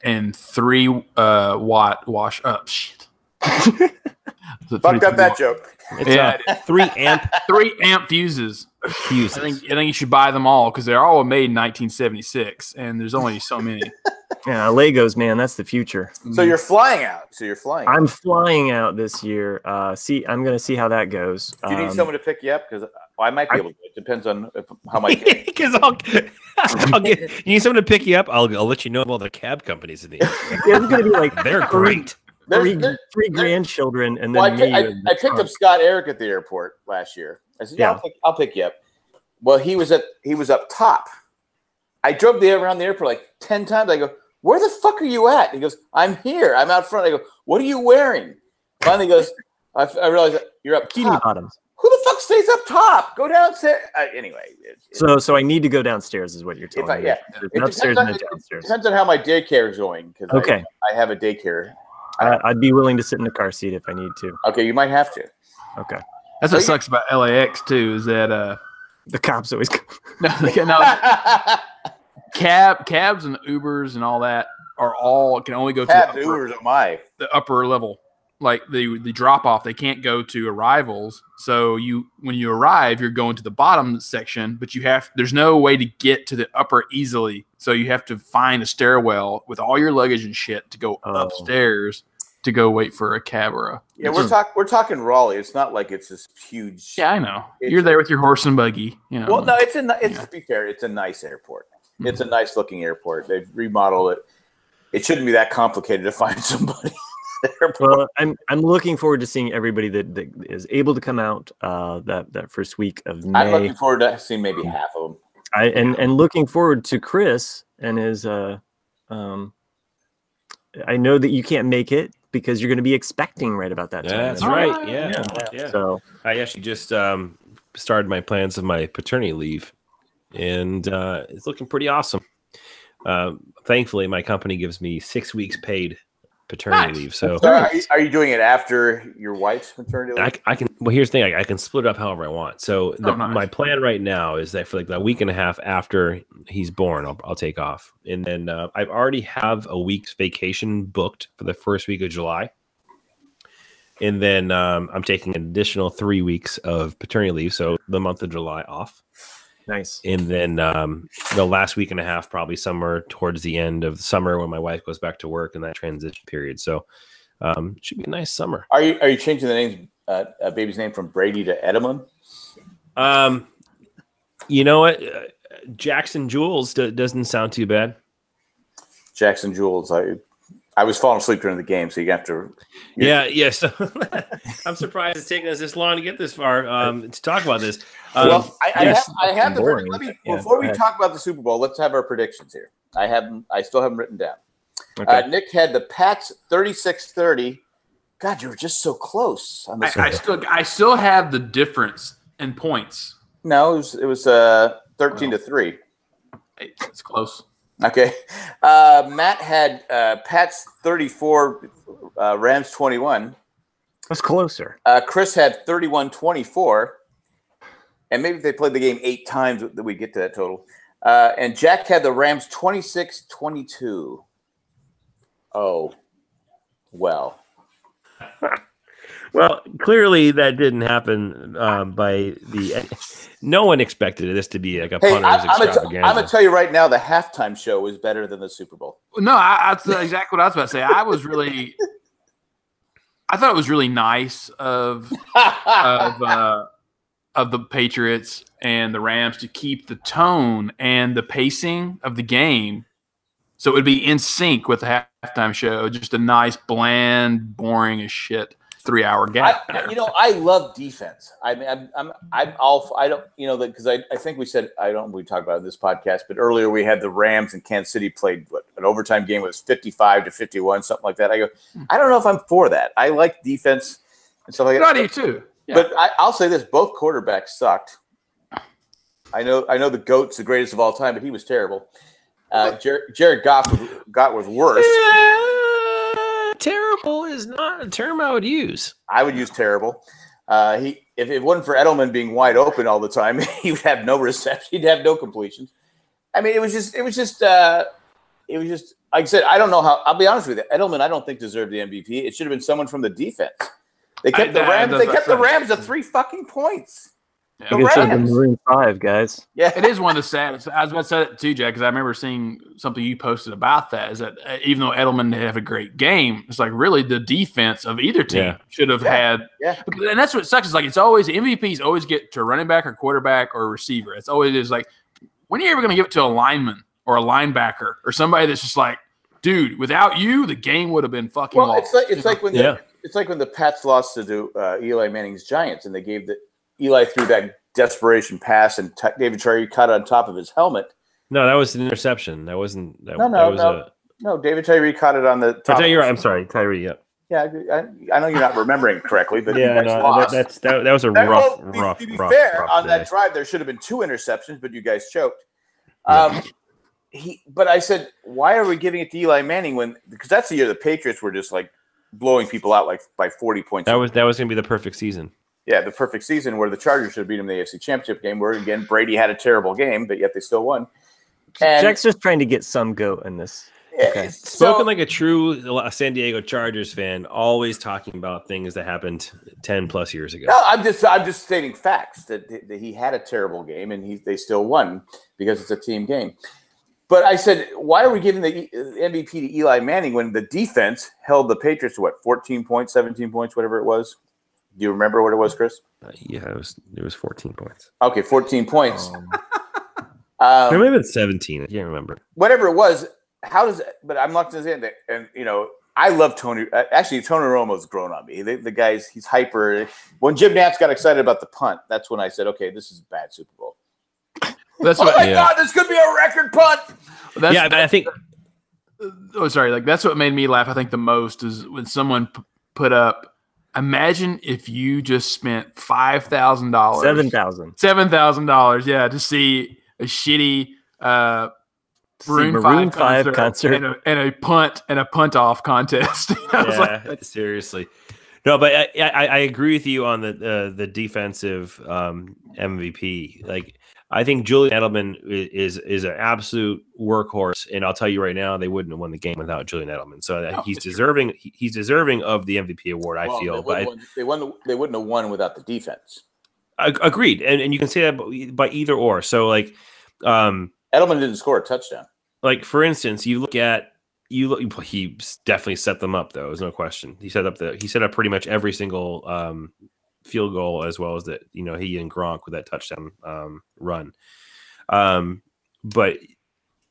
it. in 3 watt wash up. Shit. Fucked up that joke. It's Yeah. 3 amp 3 amp fuses. fuses. I think you should buy them all because they're all made in 1976, and there's only so many. yeah, Legos, man, that's the future. So you're flying out. I'm flying out this year. I'm going to see how that goes. Do you need someone to pick you up? Because I might be able to. It depends on how my. Because I'll get. You need someone to pick you up. I'll let you know about the cab companies in the area. It's going to be like They're great. three grandchildren, and then Well, me. I picked up Scott Eric at the airport last year. I said, "Yeah, I'll pick you up." Well, he was up top. I drove around the airport like 10 times. I go, "Where the fuck are you at?" He goes, "I'm here. I'm out front." I go, "What are you wearing?" Finally, he goes, "I realize that you're up Bikini top." bottoms. Who the fuck stays up top? Go downstairs. Anyway. So I need to go downstairs, is what you're telling me. Yeah. There's It an upstairs and a it downstairs. depends on how my daycare is going. Because Okay. I have a daycare. I'd be willing to sit in the car seat if I need to. Okay, you might have to. Okay. That's what sucks about LAX too, is that The cops always come. cabs and Ubers and all that can only go to Cabs, the Ubers, oh my. upper level. Like the drop off, they can't go to arrivals. So when you arrive, you're going to the bottom section, but there's no way to get to the upper easily. So you have to find a stairwell with all your luggage and shit to go upstairs to go wait for a cab or a. Yeah, we're talking Raleigh. It's not like it's this huge. Yeah, I know. You're there with your horse and buggy. Well, no, to be fair, it's a nice airport. It's a nice looking airport. They've remodeled it. It shouldn't be that complicated to find somebody. Well, I'm looking forward to seeing everybody that is able to come out that first week of May. I'm looking forward to seeing maybe half of them. And looking forward to Chris and his. I know that you can't make it because you're going to be expecting right about that time. That's right. Yeah. So I actually just started my plans of my paternity leave, and it's looking pretty awesome. Thankfully, my company gives me 6 weeks paid paternity leave. So are you doing it after your wife's maternity leave? I can. Well, here's the thing: I can split it up however I want. So nice. my plan right now is that for like a week and a half after he's born, I'll take off, and then I've already have a week's vacation booked for the first week of July, and then I'm taking an additional 3 weeks of paternity leave, so the month of July off. Nice. And then the last week and a half, probably somewhere towards the end of the summer when my wife goes back to work in that transition period. So it should be a nice summer. Are you changing the name, baby's name from Brady to Edelman? You know what? Jackson Jules doesn't sound too bad. Jackson Jules. I was falling asleep during the game, so you have to. Yeah. So I'm surprised it's taken us this long to get this far to talk about this. Well, I have the boring. before we talk about the Super Bowl, let's have our predictions here. I still have them written down. Okay. Nick had the Pats 36-30. God, you were just so close on this. I still have the difference in points. No, it was 13-3. It's close. Okay. Matt had Pats 34, Rams 21. That's closer. Chris had 31-24. And maybe if they played the game 8 times, that we get to that total. And Jack had the Rams 26-22. Oh, well. Well, clearly that didn't happen no one expected this to be like a punter's extravaganza. I'm going to tell you right now, the halftime show was better than the Super Bowl. No, that's exactly what I was about to say. I thought it was really nice of the Patriots and the Rams to keep the tone and the pacing of the game so it would be in sync with the halftime show. Just a nice, bland, boring as shit 3-hour gap. I love defense. I mean, I'm all. I don't, because I think we said we talked about it in this podcast, but earlier we had the Rams and Kansas City played an overtime game. It was 55-51, something like that. I go, I don't know if I'm for that. I like defense and stuff like that. Not you too. Yeah. But I'll say this: both quarterbacks sucked. I know the GOAT's the greatest of all time, but he was terrible. Jared Goff was worse. Terrible is not a term I would use. I would use terrible. If it wasn't for Edelman being wide open all the time, he would have no reception. He'd have no completions. I mean, it was just like I said. I don't know how. I'll be honest with you. Edelman, I don't think deserved the MVP. It should have been someone from the defense. They kept the Rams. They kept the Rams to 3 fucking points. Yeah. You should have been Maroon 5, guys. Yeah, It is one of the saddest. I was about to say that too, Jack, because I remember seeing something you posted about that. Is that even though Edelman did have a great game, it's like really the defense of either team should have had. Yeah, and that's what sucks. Is like it's always MVPs always get to a running back or quarterback or receiver. It's always is like when are you ever going to give it to a lineman or a linebacker or somebody that's just like, dude, without you, the game would have been fucking lost. It's like when the Pats lost to Eli Manning's Giants, and they gave Eli threw that desperation pass, and David Tyree caught on top of his helmet. No, that was an interception. That wasn't. No. David Tyree caught it on the top. I'm sorry, Tyree. Yeah. Yeah, I know you're not remembering correctly, but that was a rough. To be fair, on that drive, there should have been 2 interceptions, but you guys choked. But I said, why are we giving it to Eli Manning because that's the year the Patriots were just like blowing people out like by 40 points. That was going to be the perfect season. Yeah, the perfect season where the Chargers should have beat them in the AFC Championship game, where again Brady had a terrible game, but yet they still won. And Jack's just trying to get some goat in this. Okay. Spoken like a true San Diego Chargers fan, always talking about things that happened 10 plus years ago. No, I'm just stating facts that he had a terrible game and they still won because it's a team game. But I said, why are we giving the MVP to Eli Manning when the defense held the Patriots to 14 points, 17 points, whatever it was? Do you remember what it was, Chris? Yeah, it was 14 points. Okay, 14 points. It might have been 17. I can't remember. Whatever it was, but I'm not going to say that. And, I love Tony. Actually, Tony Romo's grown on me. The guy's, he's hyper. When Jim Nantz got excited about the punt, that's when I said, okay, this is a bad Super Bowl. God, this could be a record punt. But I think. That's what made me laugh. I think the most is when someone put up. Imagine if you just spent $5,000, $7,000, $7,000, to see a shitty Maroon 5 concert. and a punt off contest. I was like, seriously. No, but I agree with you on the defensive MVP. Like, I think Julian Edelman is an absolute workhorse, and I'll tell you right now, they wouldn't have won the game without Julian Edelman. So he's deserving. He's deserving of the MVP award. I feel, they wouldn't have won without the defense. Agreed, and you can say that by either or. So like, Edelman didn't score a touchdown. Like for instance, he definitely set them up though. There's no question. He set up pretty much every single field goal, as well as that, he and Gronk with that touchdown run. But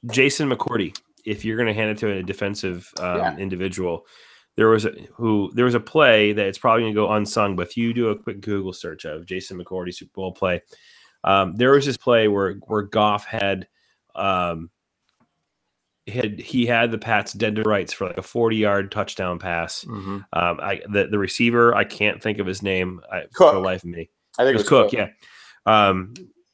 Jason McCourty, if you're going to hand it to a defensive individual, there was a play that it's probably going to go unsung, but if you do a quick Google search of Jason McCourty Super Bowl play, there was this play where Goff had he had the Pats dead to rights for like a 40-yard touchdown pass. Mm-hmm. The receiver, I can't think of his name for the life of me. I think it was Cook. Yeah.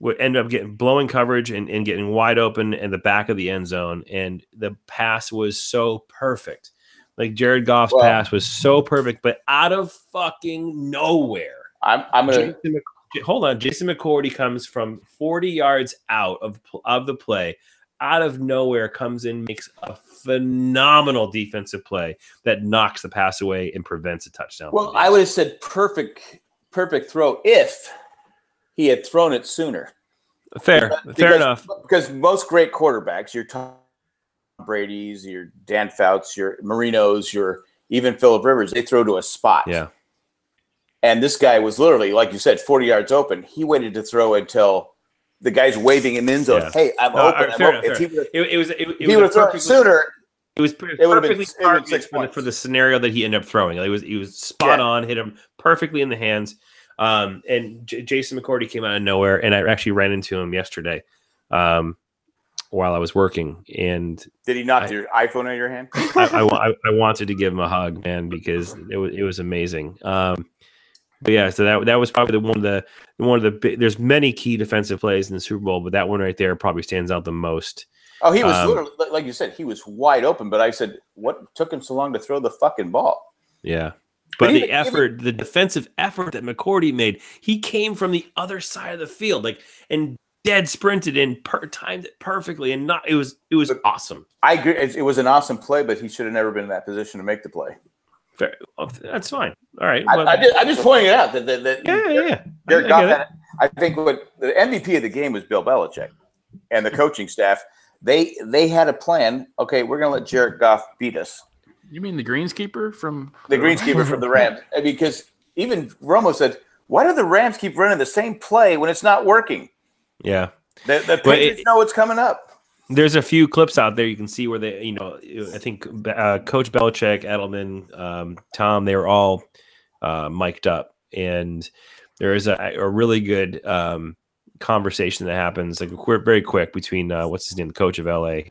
Would end up blowing coverage and getting wide open in the back of the end zone. And the pass was so perfect. Like Jared Goff's pass was so perfect, but out of fucking nowhere. I'm going to hold on. Jason McCourty comes from 40 yards out of the play. Out of nowhere comes in, makes a phenomenal defensive play that knocks the pass away and prevents a touchdown. Well, I would have said perfect throw if he had thrown it sooner. Fair enough. Because most great quarterbacks, your Tom Brady's, your Dan Fouts, your Marinos, your even Phillip Rivers, they throw to a spot. Yeah. And this guy was literally, like you said, 40 yards open. He waited to throw until the guy's waving in the end zone. Yeah. Hey, I'm open. If he would have thrown it sooner, it was perfectly targeted for the scenario that he ended up throwing. He was spot on, hit him perfectly in the hands. And Jason McCourty came out of nowhere, and I actually ran into him yesterday while I was working. And did he knock your iPhone out of your hand? I wanted to give him a hug, man, because it was amazing. But yeah, so that was probably one of the there's many key defensive plays in the Super Bowl, but that one right there probably stands out the most. Oh, he was literally, like you said, he was wide open. But I said, what took him so long to throw the fucking ball? Yeah, but the defensive effort that McCourty made, he came from the other side of the field, and dead sprinted in, timed it perfectly, and it was awesome. I agree, it was an awesome play, but he should have never been in that position to make the play. Fair. Well, that's fine. All right. I just pointing it out that Jared Goff I think what the MVP of the game was Bill Belichick and the coaching staff. They had a plan. Okay, we're going to let Jared Goff beat us. You mean the greenskeeper from the Rams? Because even Romo said, "Why do the Rams keep running the same play when it's not working?" Yeah, the Patriots know what's coming up. There's a few clips out there you can see where they, I think Coach Belichick, Edelman, Tom, they were all mic'd up, and there is a really good conversation that happens, like very quick, between what's his name, the coach of LA,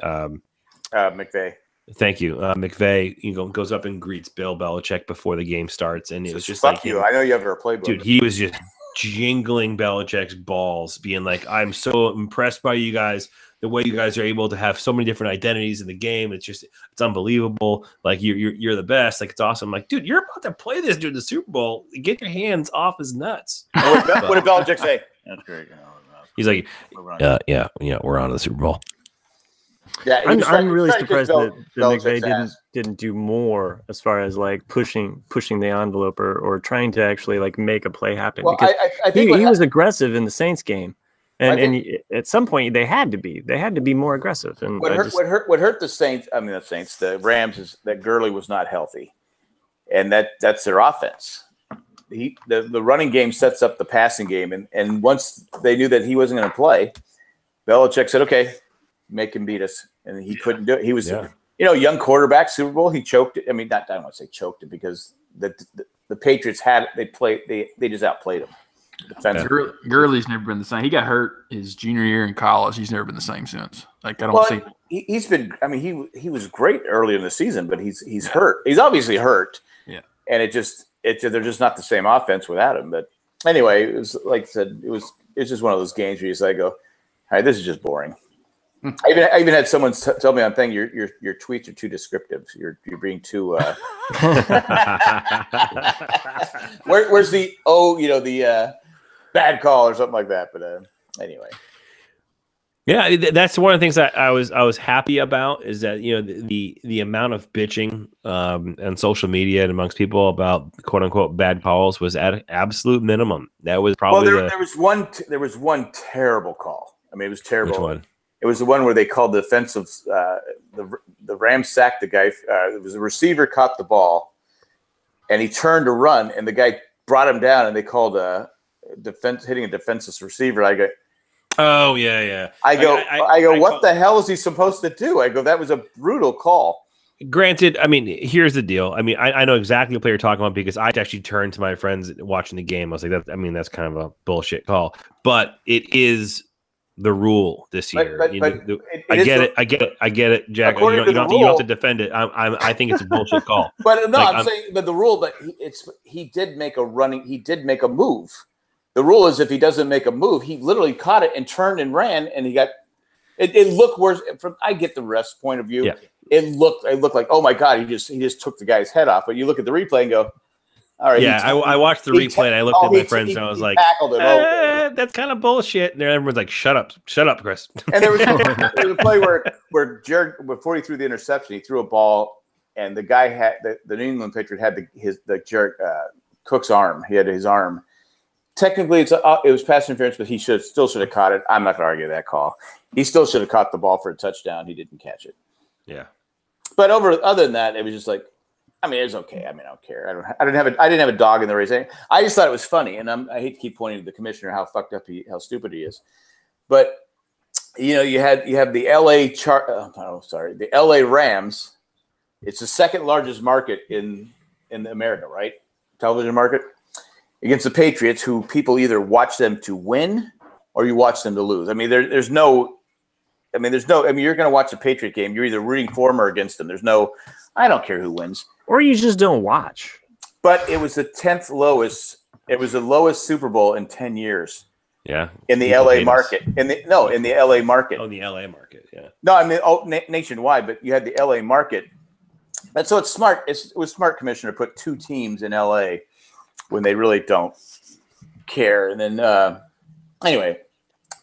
McVay. Thank you, McVay. Goes up and greets Bill Belichick before the game starts, and it was just fuck you. I know you have a playbook, dude. He was just jingling Belichick's balls, being like, "I'm so impressed by you guys. The way you guys are able to have so many different identities in the game, it's unbelievable. Like you're the best. Like it's awesome. Like, dude, you're about to play this dude in the Super Bowl. Get your hands off his nuts." What did Belichick say? That's great. He's like, yeah, we're on to the Super Bowl. Yeah, I'm really surprised that McVay didn't do more as far as like pushing the envelope or trying to actually like make a play happen. Well, because I think he was aggressive in the Saints game. And at some point they had to be more aggressive. And what hurt the Saints? I mean, the Rams is that Gurley was not healthy, and that's their offense. The running game sets up the passing game, and once they knew that he wasn't going to play, Belichick said, "Okay, make him beat us," and he couldn't do it. He was, young quarterback, Super Bowl. He choked it. I mean, I don't want to say choked it because the Patriots they just outplayed him. Gurley's never been the same. He got hurt his junior year in college. He's never been the same since. Like I don't see. He's been. I mean, he was great early in the season, but he's hurt. He's obviously hurt. Yeah. And they're just not the same offense without him. But anyway, it was like I said, it's just one of those games where you say, "Go, all right, this is just boring." I even had someone tell me on thing your tweets are too descriptive. You're being too. Where's the the bad call or something like that? But anyway. Yeah, that's one of the things that I was happy about is that the amount of bitching on social media and amongst people about quote unquote bad calls was at an absolute minimum. That was probably there was one terrible call. I mean, it was terrible. Which one? It was the one where they called the defensive the Rams sacked the guy. It was a receiver caught the ball, and he turned to run, and the guy brought him down, and they called hitting a defenseless receiver. I go. Oh yeah. I go. What the hell is he supposed to do? I go. That was a brutal call. Granted, I mean, here's the deal. I mean, I know exactly what player you're talking about because I actually turned to my friends watching the game. I was like, that's kind of a bullshit call, but it is the rule this year. I get it, Jack. You don't have to defend it. I think it's a bullshit call. But no, I'm saying, but the rule. But he did make a move. The rule is if he doesn't make a move, he literally caught it and turned and ran, and he got. It looked worse. I get the ref's point of view. Yeah. It looked like, oh my god, he just took the guy's head off. But you look at the replay and go, all right. Yeah, I watched the replay and I looked at my friends and I was like, that's kind of bullshit. And everyone's like, shut up, Chris. And there was a play where Jared, before he threw the interception, he threw a ball, and the guy had the New England Patriot had Jared Cook's arm. He had his arm. Technically, it was pass interference, but he still should have caught it. I'm not going to argue that call. He still should have caught the ball for a touchdown. He didn't catch it. Yeah. But other than that, it was just like, I mean, it was okay. I mean, I don't care. I didn't have a dog in the race. I just thought it was funny, and I hate to keep pointing to the commissioner how fucked up how stupid he is. But you have the the LA Rams. It's the second largest market in America, right? Television market. Against the Patriots, who people either watch them to win or you watch them to lose. I mean, you're going to watch a Patriot game. You're either rooting for them or against them. I don't care who wins. Or you just don't watch. But it was the 10th lowest. It was the lowest Super Bowl in 10 years. Yeah. In the LA market. In the LA market. Oh, the LA market. Yeah. No, I mean, nationwide, but you had the LA market. And so it's smart. It was smart, Commissioner, to put two teams in LA when they really don't care. And then, anyway,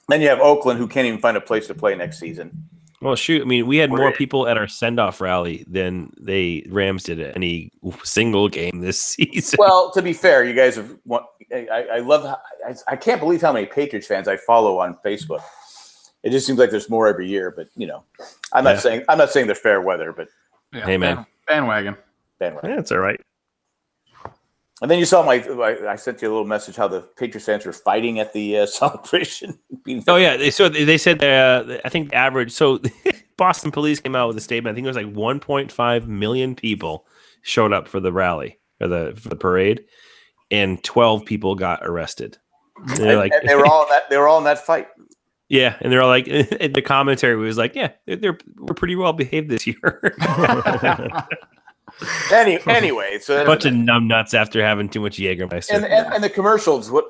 then you have Oakland, who can't even find a place to play next season. Well, shoot. I mean, we had more people at our send-off rally than Rams did at any single game this season. Well, to be fair, you guys have. I can't believe how many Patriots fans I follow on Facebook. It just seems like there's more every year. But I'm not saying they're fair weather. But hey, man, bandwagon. Yeah, it's all right. And then you saw I sent you a little message how the Patriots fans were fighting at the celebration. Oh yeah, so they said I think the average. So Boston police came out with a statement. I think it was like 1.5 million people showed up for the rally or for the parade, and 12 people got arrested. And they were all in that fight. Yeah, and they're all like, the commentary was like, yeah, we're pretty well behaved this year. Anyway, so a bunch of numbnuts after having too much Jägermeister. And the commercials. What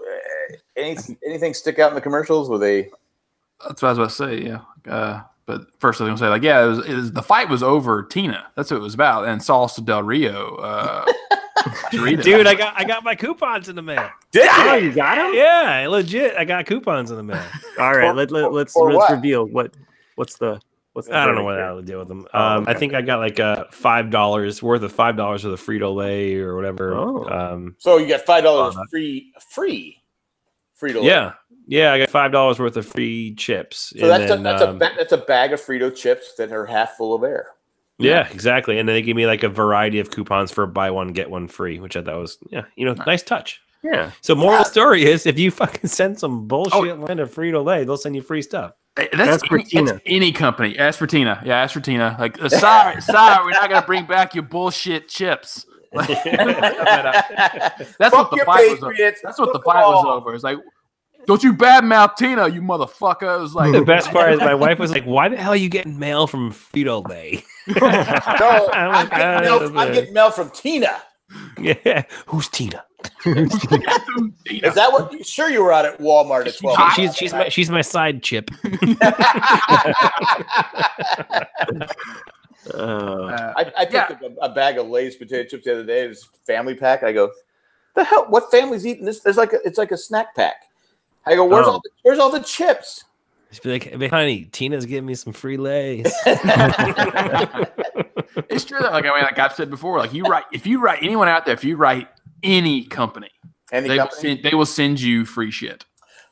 anything stick out in the commercials? Were they? That's what I was about to say. Yeah, but first I was going to say like, yeah, it was the fight was over Tina. That's what it was about, and Salsa Del Rio. Dude, I got my coupons in the mail. Did you? Oh, you got them? Yeah, legit. I got coupons in the mail. All right, let's reveal what's the. I don't know what I would deal with them. Okay. I think I got like $5 worth of $5 of the Frito-Lay or whatever. Oh. So you got $5 free Frito-Lay. Yeah, I got $5 worth of free chips. So that's a bag of Frito chips that are half full of air. Yeah, exactly. And then they gave me like a variety of coupons for buy one get one free, which I thought was nice touch. Yeah. So moral story is, if you fucking send some bullshit land of Frito-Lay, they'll send you free stuff. That's any company. Ask for Tina. Yeah, ask for Tina. Like, sorry, we're not gonna bring back your bullshit chips. That's what the fight was over. That's what the fight was over. It's like, don't you badmouth Tina, you motherfucker. It was like the best part is my wife was like, "Why the hell are you getting mail from Frito-Lay?" I'm getting mail from Tina. Yeah, who's Tina? Is that what? Sure, you were out at Walmart at 12. She's my side chip. I picked up a bag of Lay's potato chips the other day. It was a family pack. I go, the hell? What family's eating this? It's like a snack pack. I go, where's all the chips? Just be like, hey, honey, Tina's giving me some free Lays. It's true that, like I've said before, like if you write anyone out there, if you write any company, they will send you free shit.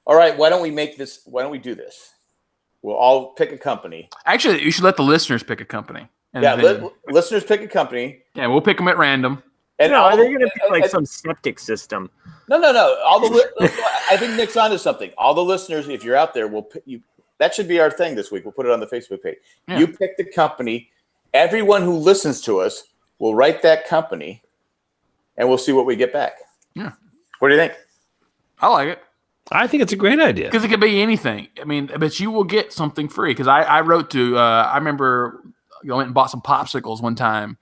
All right, why don't we do this? We'll all pick a company. Actually, you should let the listeners pick a company. Listeners pick a company. Yeah, we'll pick them at random. And are they going to pick like some septic system? No. I think Nick's onto something. All the listeners, if you're out there, that should be our thing this week. We'll put it on the Facebook page. Yeah. You pick the company. Everyone who listens to us will write that company, and we'll see what we get back. Yeah. What do you think? I like it. I think it's a great idea. Because it could be anything. I mean, but you will get something free. Because I wrote to, I remember I went and bought some popsicles one time,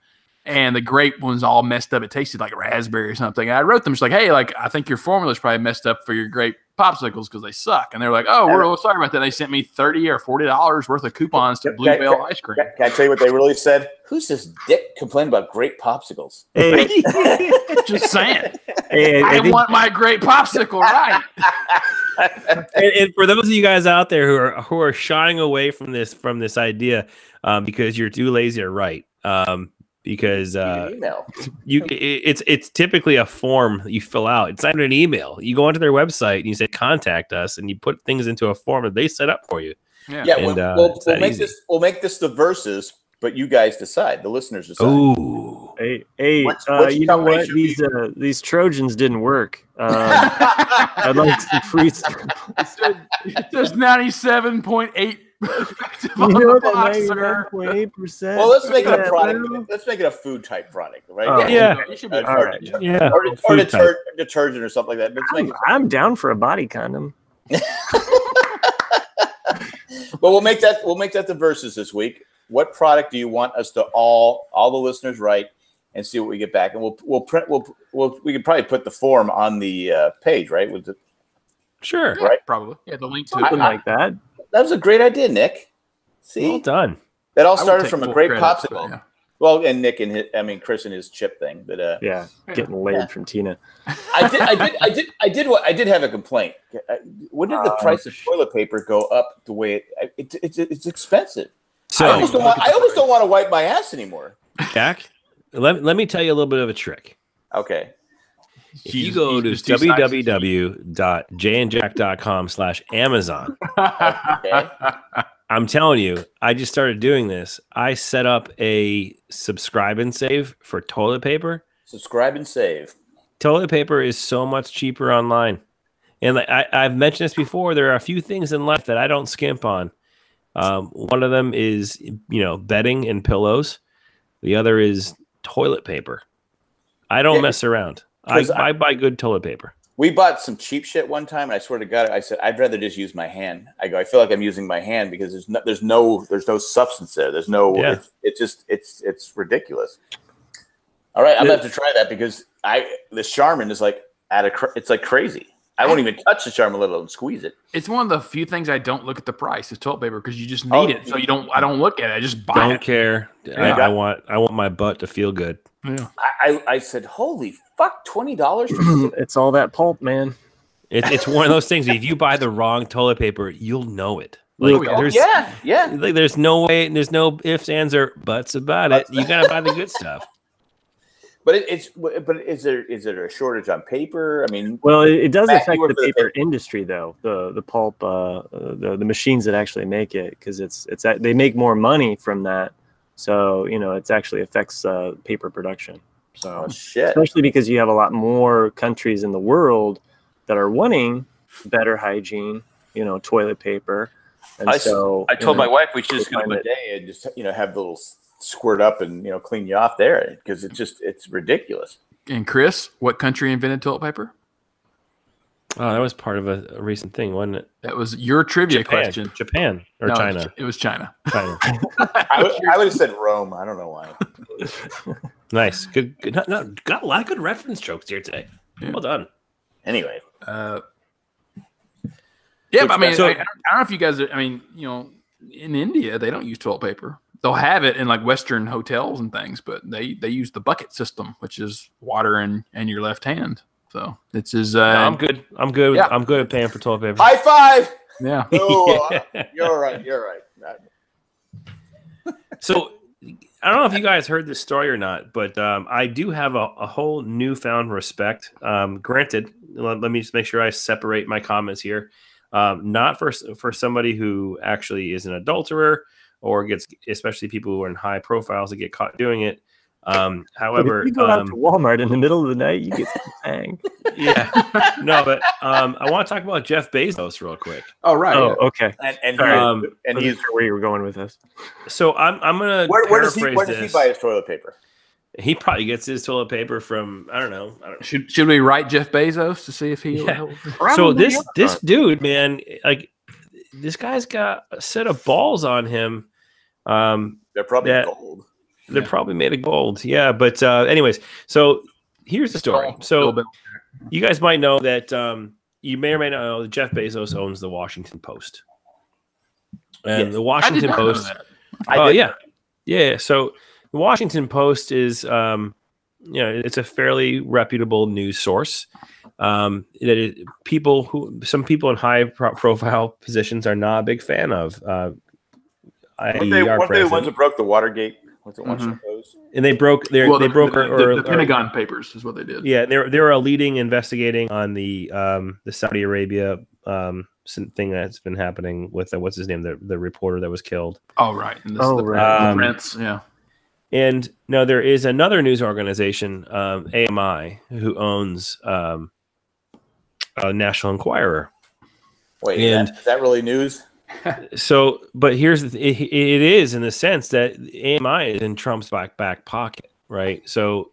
and the grape one's all messed up. It tasted like raspberry or something. And I wrote them just like, hey, like I think your formula's probably messed up for your grape popsicles because they suck. And they're like, oh, we're sorry about that. They sent me $30 or $40 worth of coupons to Blue Bell ice cream. Can I tell you what they really said? Who's this dick complaining about grape popsicles? Hey. Just saying. Hey, I want my grape popsicle right. And for those of you guys out there who are shying away from this idea because you're too lazy to write, because it's typically a form that you fill out. It's not an email. You go onto their website and you say contact us, and you put things into a form that they set up for you. Yeah. We'll make this the verses, but you guys decide. The listeners decide. Ooh. Hey, you know what? These Trojans didn't work. I'd like some free stuff. There's 97.8. You know that 99.8%. Well, let's make it a product. Let's make it a food type product, right? It should be all right. Yeah. Or detergent or something like that. I'm down for a body condom. But we'll make that the verses this week. What product do you want us to all the listeners write and see what we get back? And we can probably put the form on the page, right? Sure. Yeah, right? Probably. Yeah, the link to Something like that. That was a great idea, Nick. See? Well done. That all started from a great popsicle. But, yeah. Well, and Nick and Chris and his chip thing, but getting laid from Tina. I did have a complaint. When did the price of toilet paper go up the way it's expensive? So I almost don't want to wipe my ass anymore. Jack, let me tell you a little bit of a trick. Okay. If you go to www.jandjack.com/Amazon, Okay. I'm telling you, I just started doing this. I set up a subscribe and save for toilet paper. Subscribe and save. Toilet paper is so much cheaper online. And I've mentioned this before. There are a few things in life that I don't skimp on. One of them is, bedding and pillows. The other is toilet paper. I don't mess around. I buy good toilet paper. We bought some cheap shit one time, and I swear to God, I said I'd rather just use my hand. I feel like I'm using my hand because there's no substance there. There's no. Yeah. It's ridiculous. All right, I'm gonna have to try that because the Charmin is like it's like crazy. I won't even touch the Charmin, let alone squeeze it. It's one of the few things I don't look at the price is toilet paper because you just need it. So I don't look at it. I just buy it. Don't care. Yeah. I want my butt to feel good. Yeah. I said, holy fuck, $20 It's all that pulp, man. It's one of those things. If you buy the wrong toilet paper, you'll know it. Like there's no way, there's no ifs, ands, or buts about it. You gotta buy the good stuff. But is there a shortage on paper? I mean, well, it does affect the paper industry, though. The pulp, the machines that actually make it, because they make more money from that. So it actually affects paper production. So especially because you have a lot more countries in the world that are wanting better hygiene, toilet paper. And I told my wife we should just go to a day and just have the little squirt up and clean you off there because it's ridiculous. And Chris, what country invented toilet paper? Oh, that was part of a recent thing, wasn't it? That was your trivia question. Japan or China? It was China. I would have said Rome. I don't know why. Nice, good. No, got a lot of good reference jokes here today. Well done. Anyway, Yeah, but I mean, So- I don't know if you guys. I mean, in India they don't use toilet paper. They'll have it in like Western hotels and things, but they use the bucket system, which is water in your left hand. So it's as I'm good. I'm good. Yeah. I'm good at paying for toilet paper. high five. yeah. Oh, Yeah. you're right. You're right. So I don't know if you guys heard this story or not, but I do have a whole newfound respect. Granted, let me just make sure I separate my comments here. Not for somebody who actually is an adulterer or gets, especially people who are in high profiles that get caught doing it. However, if you go out to Walmart in the middle of the night, you get some bang. yeah, no, but I want to talk about Jeff Bezos real quick. Oh right. Oh, okay. And Sorry. and He's he's where you were going with this. So I'm gonna where does he paraphrase buy this. his toilet paper? He probably gets his toilet paper from I don't know. Should we write Jeff Bezos to see if he? Yeah. Or So on the this Amazon. dude, man, like this guy's got a set of balls on him. They're probably That- gold. They're Yeah. probably made of gold. Yeah, but anyways, so here's the story. So Bill. you guys might know that you may or may not know that Jeff Bezos owns the Washington Post. And Yes. the I did Washington not know Post. that. I Oh did. yeah. So the Washington Post is it's a fairly reputable news source. Some people in high profile positions are not a big fan of. Weren't i.e. they, our weren't they the ones president. that broke the Watergate? Was it Mhm. Washington Post? And they broke they broke the Pentagon Papers is what they did. Yeah, they were a leading investigating on the Saudi Arabia thing that's been happening with what's his name, the reporter that was killed. Oh right. And Oh, the right. Prince. Yeah. And no, there is another news organization, AMI, who owns National Enquirer. Wait, And- is that really news? So, but here's it is in the sense that AMI is in Trump's back pocket, right? So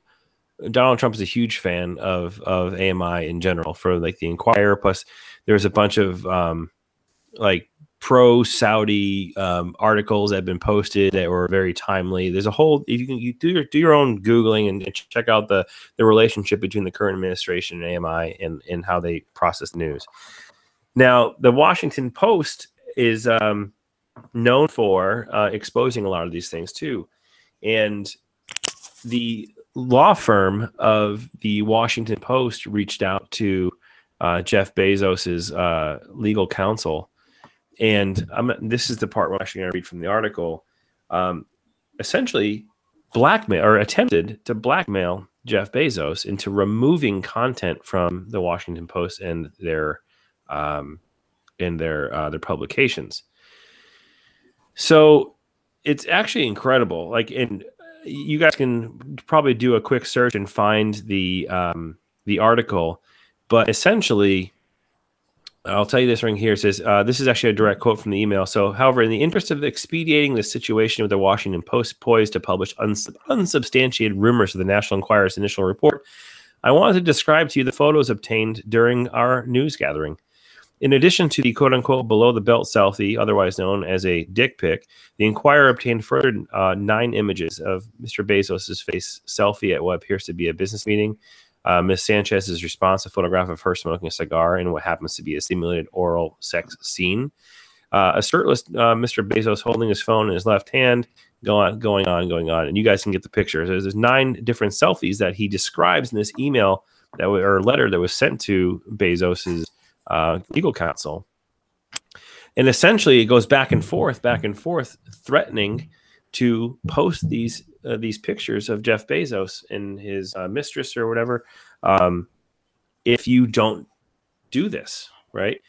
Donald Trump is a huge fan of AMI in general for like the Inquirer. Plus, there's a bunch of like pro Saudi articles that have been posted that were very timely. There's a whole you do your own googling and check out the relationship between the current administration and AMI and how they process news. Now, the Washington Post is known for exposing a lot of these things too, and the law firm of the Washington Post reached out to Jeff Bezos's legal counsel, and this is the part we're actually going to read from the article. Essentially, attempted to blackmail Jeff Bezos into removing content from the Washington Post and their publications. So it's actually incredible. Like, and you guys can probably do a quick search and find the article, but essentially, I'll tell you this right here. It says, this is actually a direct quote from the email. So, however, in the interest of expediting the situation with the Washington Post poised to publish unsubstantiated rumors of the National Enquirer's initial report, I wanted to describe to you the photos obtained during our news gathering. In addition to the quote-unquote below-the-belt selfie, otherwise known as a dick pic, the Inquirer obtained further 9 images of Mr. Bezos' face selfie at what appears to be a business meeting. Ms. Sanchez's response, a photograph of her smoking a cigar in what happens to be a simulated oral sex scene. A shirtless Mr. Bezos holding his phone in his left hand, going on. And you guys can get the picture. There's 9 different selfies that he describes in this email or letter that was sent to Bezos's legal counsel. And essentially it goes back and forth, threatening to post these pictures of Jeff Bezos and his mistress or whatever if you don't do this, right?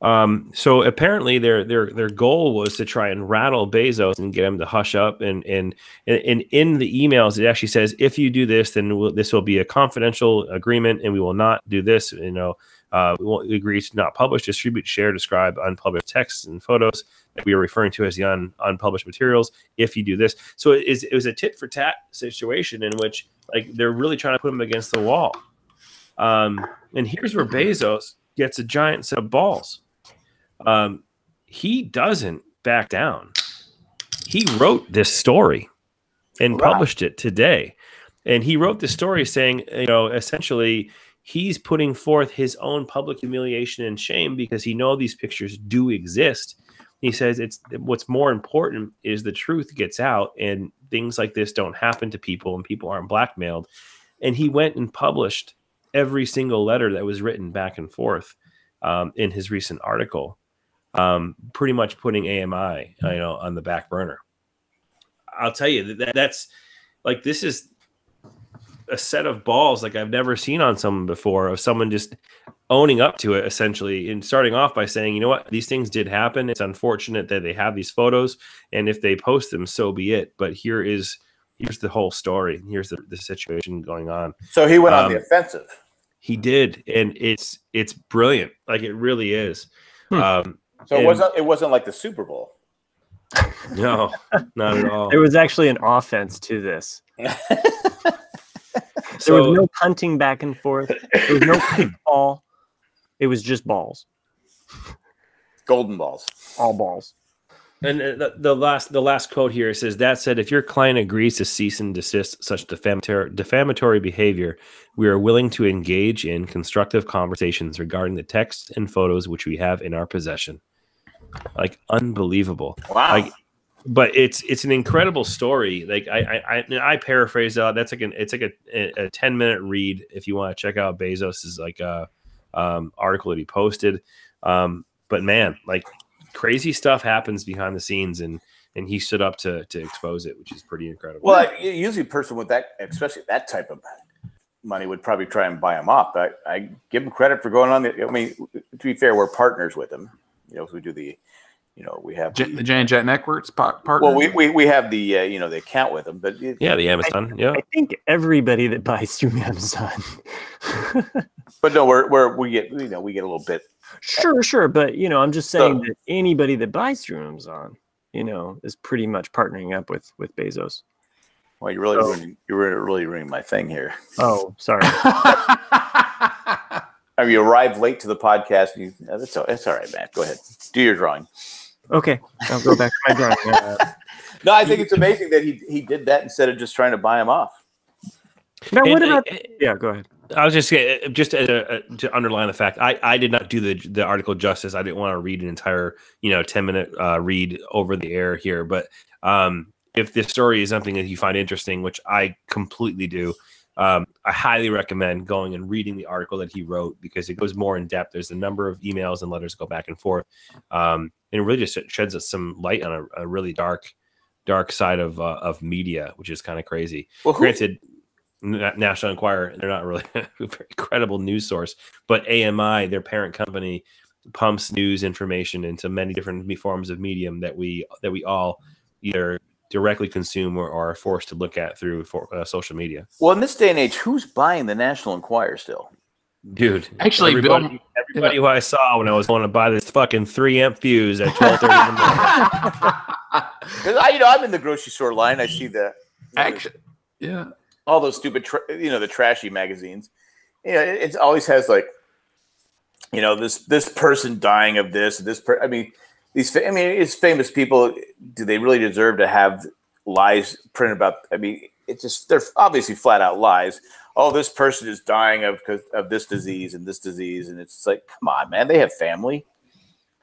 So apparently their goal was to try and rattle Bezos and get him to hush up. And in the emails, it actually says, if you do this, then this will be a confidential agreement and we will not do this. We agree to not publish, distribute, share, describe unpublished texts and photos that we are referring to as the unpublished materials if you do this. So it was a tit for tat situation in which like they're really trying to put him against the wall. And here's where Bezos gets a giant set of balls. He doesn't back down. He wrote this story and published it today. And he wrote this story saying, essentially he's putting forth his own public humiliation and shame because he knows these pictures do exist. He says it's what's more important is the truth gets out and things like this don't happen to people and people aren't blackmailed. And he went and published every single letter that was written back and forth in his recent article, pretty much putting AMI, on the back burner. I'll tell you that's like, this is a set of balls like I've never seen on someone before, of someone just owning up to it essentially and starting off by saying, you know what, these things did happen. It's unfortunate that they have these photos, and if they post them, so be it. But here's the whole story. Here's the situation going on. So he went on the offensive. He did, and it's brilliant. Like, it really is. So it wasn't like the Super Bowl. No, not at all. There was actually an offense to this. There was no punting back and forth. There was no kickball. It was just balls. Golden balls. All balls. And the last quote here says, that said, if your client agrees to cease and desist such defamatory behavior, we are willing to engage in constructive conversations regarding the texts and photos which we have in our possession. Like, unbelievable. Wow. Like, but it's an incredible story. Like, I paraphrase that. That's like it's like a 10-minute read if you want to check out Bezos's article that he posted. But man, like, crazy stuff happens behind the scenes, and he stood up to expose it, which is pretty incredible. Well, usually a person with that, especially that type of money, would probably try and buy him off. But I give him credit for going on. I mean, to be fair, we're partners with him. If we do we have the Jan Jet Networks partner. Well, we have the the account with them, but the Amazon. I think everybody that buys through Amazon. But no, we get a little bit. Sure, but I'm just saying that anybody that buys through Amazon, is pretty much partnering up with Bezos. Well, you're really ruining my thing here. Oh, sorry. I mean, you arrived late to the podcast. It's all right, Matt. Go ahead. Do your drawing. Okay, I'll go back to my drawing. No, I think it's amazing that he did that instead of just trying to buy him off. Now, what about? Yeah, go ahead. I was just to underline the fact, I did not do the article justice. I didn't want to read an entire 10-minute read over the air here. But if this story is something that you find interesting, which I completely do, I highly recommend going and reading the article that he wrote, because it goes more in depth. There's a number of emails and letters go back and forth, and it really just sheds us some light on a really dark side of media, which is kind of crazy. Well, granted, National Enquirer, they're not really a very credible news source, but AMI, their parent company, pumps news information into many different forms of medium that we all either directly consume or are forced to look at through social media. Well, in this day and age, who's buying the National Enquirer still? Dude, actually, everybody who I saw when I was going to buy this fucking 3-amp fuse at 12:30 in the morning. Because I'm in the grocery store line. I see all those stupid, the trashy magazines. It always has like, this person dying of this. It's famous people. Do they really deserve to have lies printed about? I mean, they're obviously flat out lies. Oh, this person is dying of this disease and this disease, and it's like, come on, man, they have family.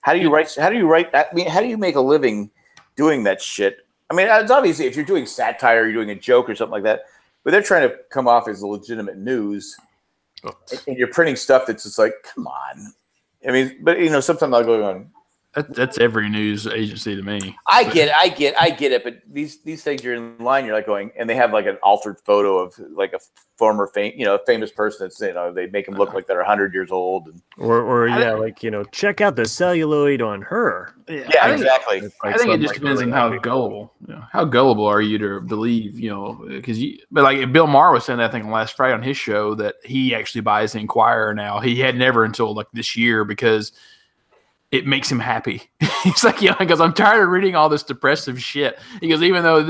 How do you write? I mean, how do you make a living doing that shit? I mean, it's obviously if you're doing satire, you're doing a joke or something like that, but they're trying to come off as legitimate news, and you're printing stuff that's just like, come on. I mean, but sometimes I'll go on. That's every news agency to me. I get it. But these things, you're in line, you're like going, and they have like an altered photo of like a former famous person that's they make them look like they're 100 years old, and check out the celluloid on her. Yeah, exactly. I think it just depends on how gullible. How gullible are you to believe? Because but like Bill Maher was saying, I think last Friday on his show that he actually buys the Enquirer now. He had never until like this year because it makes him happy. He's like, because I'm tired of reading all this depressive shit. He goes, even though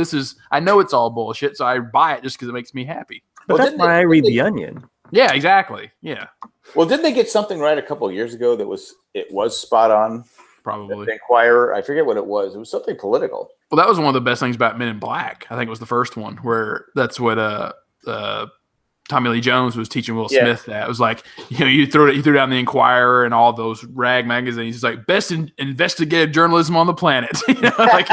I know it's all bullshit, so I buy it just because it makes me happy. But that's why I read The Onion. Yeah, exactly. Yeah. Well, didn't they get something right a couple of years ago that was spot on? Probably. The Enquirer, I forget what it was. It was something political. Well, that was one of the best things about Men in Black. I think it was the first one where that's what Tommy Lee Jones was teaching Will Yeah. Smith that. It was like, you threw down the Inquirer and all those rag magazines. He's like, best investigative journalism on the planet. Like,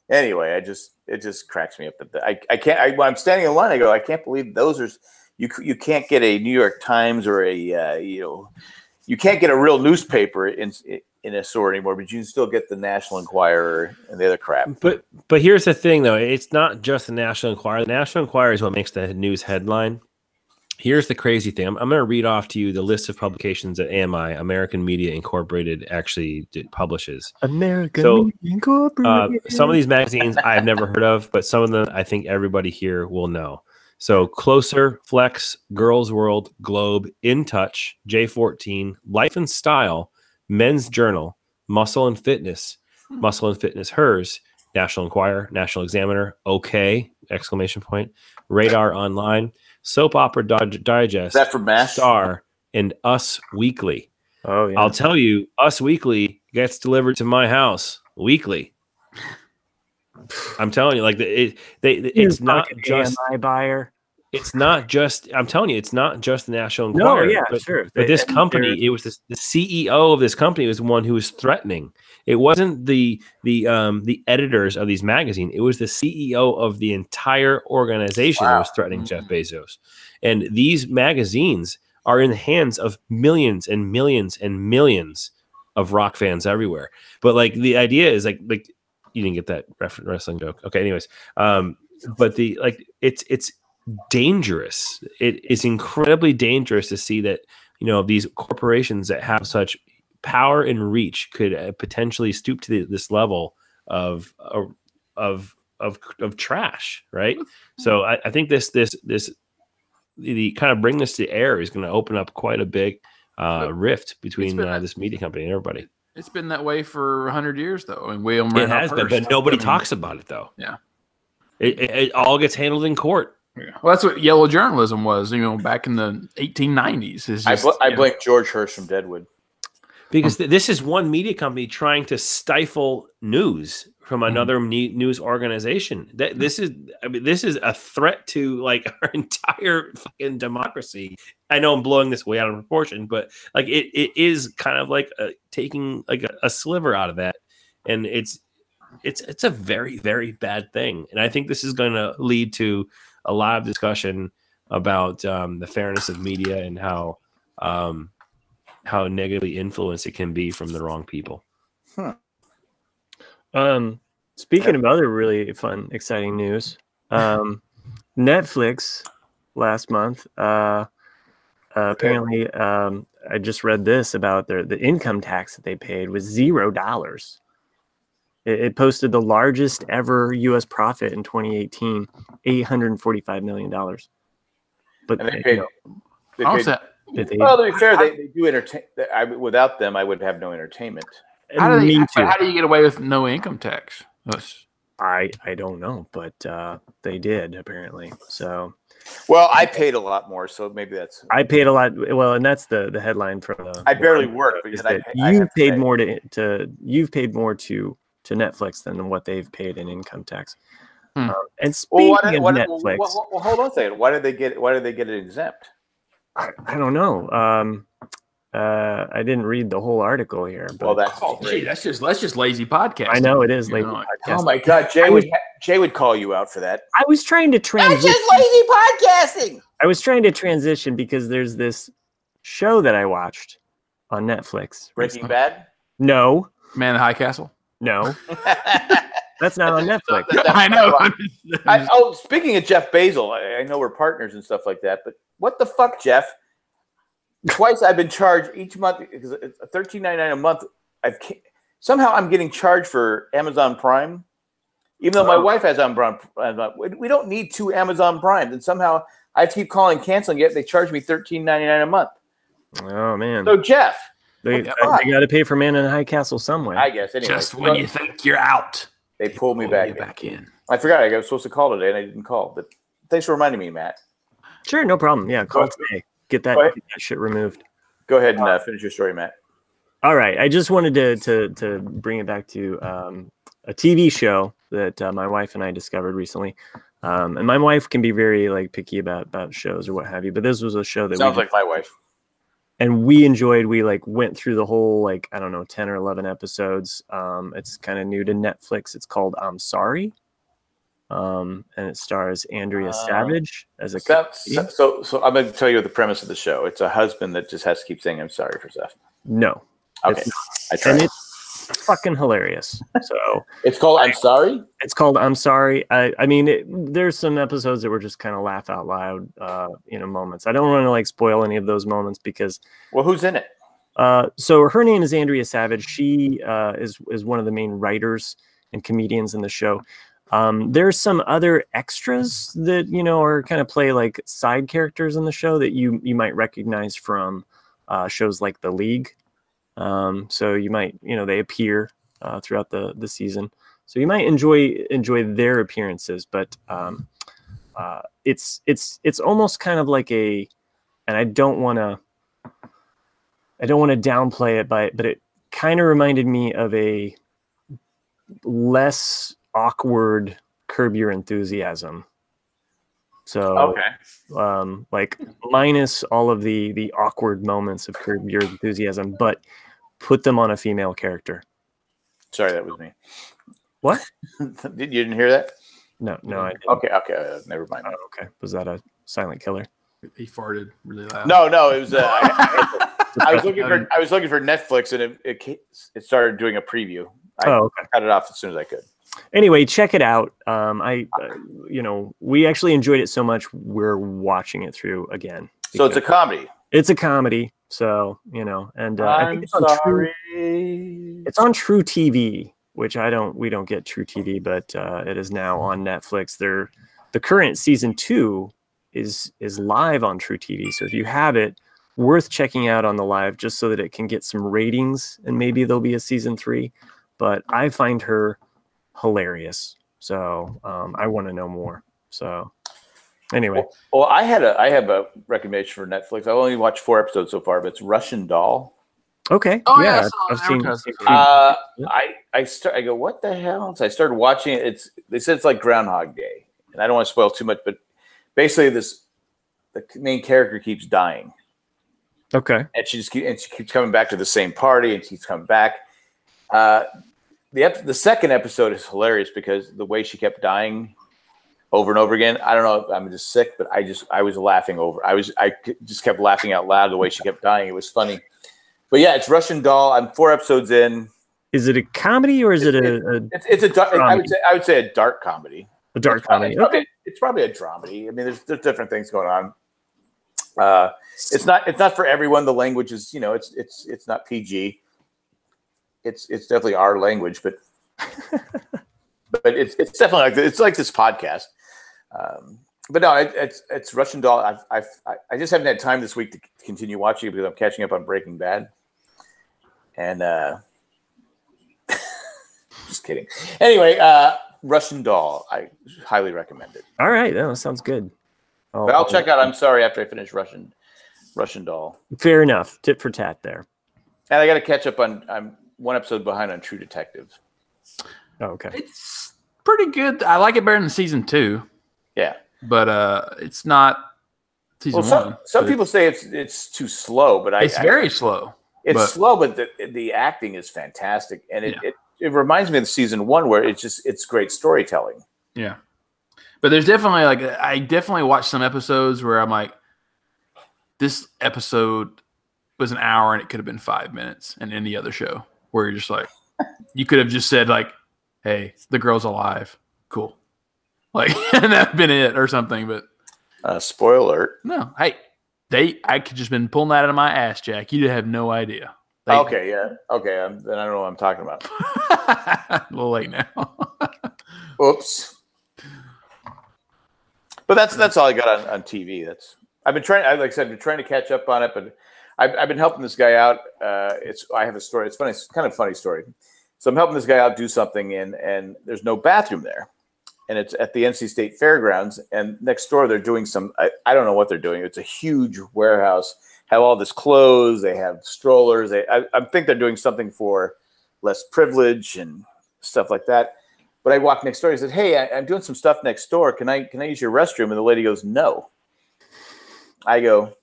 Anyway, it just cracks me up that I can't. When I'm standing in line, I go, I can't believe those are. You can't get a New York Times or a you can't get a real newspaper in a store anymore, but you can still get the National Enquirer and the other crap. But here's the thing, though. It's not just the National Enquirer. The National Enquirer is what makes the news headline. Here's the crazy thing. I'm going to read off to you the list of publications that AMI, American Media Incorporated, actually publishes. American Media Incorporated. Some of these magazines I've never heard of, but some of them I think everybody here will know. So Closer, Flex, Girls World, Globe, In Touch, J14, Life and Style, Men's Journal, Muscle and Fitness, Muscle and Fitness Hers, National Enquirer, National Examiner, OK, ! Radar Online, Soap Opera Digest, Is that for MASH? Star, and Us Weekly. Oh yeah. I'll tell you, Us Weekly gets delivered to my house weekly. I'm telling you, like it's not just AMI buyer. it's not just. I'm telling you, it's not just the National Enquirer. No, yeah, but, sure. But this company, it was the CEO of this company was the one who was threatening. It wasn't the editors of these magazines. It was the CEO of the entire organization that was threatening Jeff Bezos. And these magazines are in the hands of millions and millions and millions of rock fans everywhere. But like the idea is like you didn't get that wrestling joke. Okay, anyways, but it's dangerous. It is incredibly dangerous to see that these corporations that have such power and reach could potentially stoop to this level of trash, right? So I think this the kind of bring this to air is going to open up quite a big rift between this media company and everybody. it's been that way for 100 years, though. And William It has been, but nobody talks about it, though. Yeah. It all gets handled in court. Yeah. Well, that's what yellow journalism was, back in the 1890s. It's just, I blame George Hirsch from Deadwood. Because this is one media company trying to stifle news from another news organization. This is a threat to like our entire fucking democracy. I know I'm blowing this way out of proportion, but like it is kind of like taking like a sliver out of that, and it's a very, very bad thing. And I think this is going to lead to a lot of discussion about the fairness of media and how negatively influenced it can be from the wrong people. Speaking of other really fun, exciting news, Netflix last month, apparently, I just read this about the income tax that they paid was $0. It posted the largest ever U.S. profit in 2018, $845 million. But And they paid. They How's paid that? well, to be fair, they do entertain. Without them, I would have no entertainment. How do you get away with no income tax? I don't know, but they did apparently. So, Well, I paid a lot more, so maybe that's. I paid a lot. Well, and that's the headline from the. I barely work, but is yet that I you've have to paid pay. more you've paid more to Netflix than what they've paid in income tax. And speaking of Netflix, well, hold on a second. Why did they get it exempt? I don't know. I didn't read the whole article here. But Well, that's That's just lazy podcast. I know it is You lazy know, podcast. Oh my God, Jay would call you out for that. I was trying to transition. lazy podcasting. I was trying to transition because there's this show that I watched on Netflix. Breaking Bad. No, Man in the High Castle. no, that's not on Netflix. I know. Speaking of Jeff Bezos, I know we're partners and stuff like that, but what the fuck, Jeff? Twice I've been charged each month because it's $13.99 a month. Somehow I'm getting charged for Amazon Prime, even though my wife has Amazon Prime. We don't need 2 Amazon Primes, and somehow I keep calling, canceling it. They charge me $13.99 a month. Oh man, So Jeff, they what the fuck? got to pay for Man in the High Castle some way. I guess anyway. Just when you think you're out, they pulled me pull back. you back in. I forgot I was supposed to call today, and I didn't call. But thanks for reminding me, Matt. Sure, no problem. Yeah, call today. Get that shit removed. Go ahead and finish your story, Matt. All right, I just wanted to bring it back to a TV show that my wife and I discovered recently. And my wife can be very like picky about shows or what have you, but this was a show that Sounds like my wife. and we enjoyed. We like went through the whole, like, I don't know, 10 or 11 episodes. It's kind of new to Netflix. It's called I'm Sorry. And it stars Andrea Savage as a So I'm going to tell you the premise of the show. It's a husband that just has to keep saying I'm sorry for stuff. no. Okay, I tried. And it's fucking hilarious. So It's called I'm Sorry. it's called I'm Sorry. I mean, there's some episodes that were just kind of laugh out loud, moments. I don't want to like spoil any of those moments because Well, who's in it? so her name is Andrea Savage. She is one of the main writers and comedians in the show. There's some other extras that are kind of play like side characters in the show that you might recognize from shows like The League. So you might they appear throughout the season, so you might enjoy their appearances. But it's almost kind of like and I don't want to downplay it, but it kind of reminded me of a less awkward Curb Your Enthusiasm. So like minus all of the awkward moments of Curb Your Enthusiasm, but put them on a female character. Sorry, that was me. What? You didn't hear that? No, I didn't. Okay, never mind. Oh, okay. Was that a silent killer? He farted really loud. No, it was. I was looking for Netflix, and it started doing a preview. I cut it off as soon as I could. Anyway, check it out. We actually enjoyed it so much we're watching it through again. So it's a comedy. It's a comedy. So and I think it's on True TV, which we don't get True TV, but it is now on Netflix. The current season 2 is live on True TV. So if you have it, worth checking out on the live just so that it can get some ratings, and maybe there'll be a season 3. But I find her hilarious, so I want to know more. So anyway, well, I have a recommendation for Netflix. I've only watched 4 episodes so far, but it's Russian Doll. Okay. Oh, yeah, yeah, I've seen. I go, what the hell? So I started watching it. They said it's like Groundhog Day, and I don't want to spoil too much, but basically the main character keeps dying. Okay. And she keeps coming back to the same party, and she keeps coming back. The second episode is hilarious because the way she kept dying over and over again. I don't know if I'm just sick, but I was laughing I just kept laughing out loud the way she kept dying. It was funny. But yeah, it's Russian Doll. I'm 4 episodes in. Is it a comedy or is it a? It's a. I would say a dark comedy. A dark comedy. Okay. It's probably a dramedy. I mean, there's different things going on. It's not for everyone. The language is it's not PG. It's definitely our language, but it's definitely it's like this podcast. But no, it's Russian Doll. I just haven't had time this week to continue watching it because I'm catching up on Breaking Bad. And just kidding. Anyway, Russian Doll. I highly recommend it. All right, that sounds good. But I'll check out I'm Sorry after I finish Russian Doll. Fair enough. Tit for tat there. And I got to catch up on. I'm 1 episode behind on True Detective. Oh, okay. It's pretty good. I like it better than season 2. Yeah, but it's not season 1. Some people say it's too slow, but it's very slow. It's slow, but the acting is fantastic, and it reminds me of the season 1 where it's great storytelling. Yeah, but there's definitely I definitely watched some episodes where I'm like, this episode was an hour and it could have been 5 minutes, in any other show where you're just like, you could have just said like, hey, the girl's alive, cool, like, and that'd been it or something. But spoiler alert. No, hey. I could just been pulling that out of my ass, Jack. You'd have no idea. Okay, yeah. Okay, then I don't know what I'm talking about. A little late now. Oops. But that's all I got on TV. I've been trying. Like I said, I've been trying to catch up on it, but I've been helping this guy out. I have a story. It's funny. It's kind of a funny story. So I'm helping this guy out do something, and there's no bathroom there. And it's at the NC State Fairgrounds, and next door they're doing some. I don't know what they're doing. It's a huge warehouse. Have all this clothes. They have strollers. I think they're doing something for less privilege and stuff like that. But I walked next door. He said, "Hey, I'm doing some stuff next door. Can I use your restroom?" And the lady goes, "No." I go,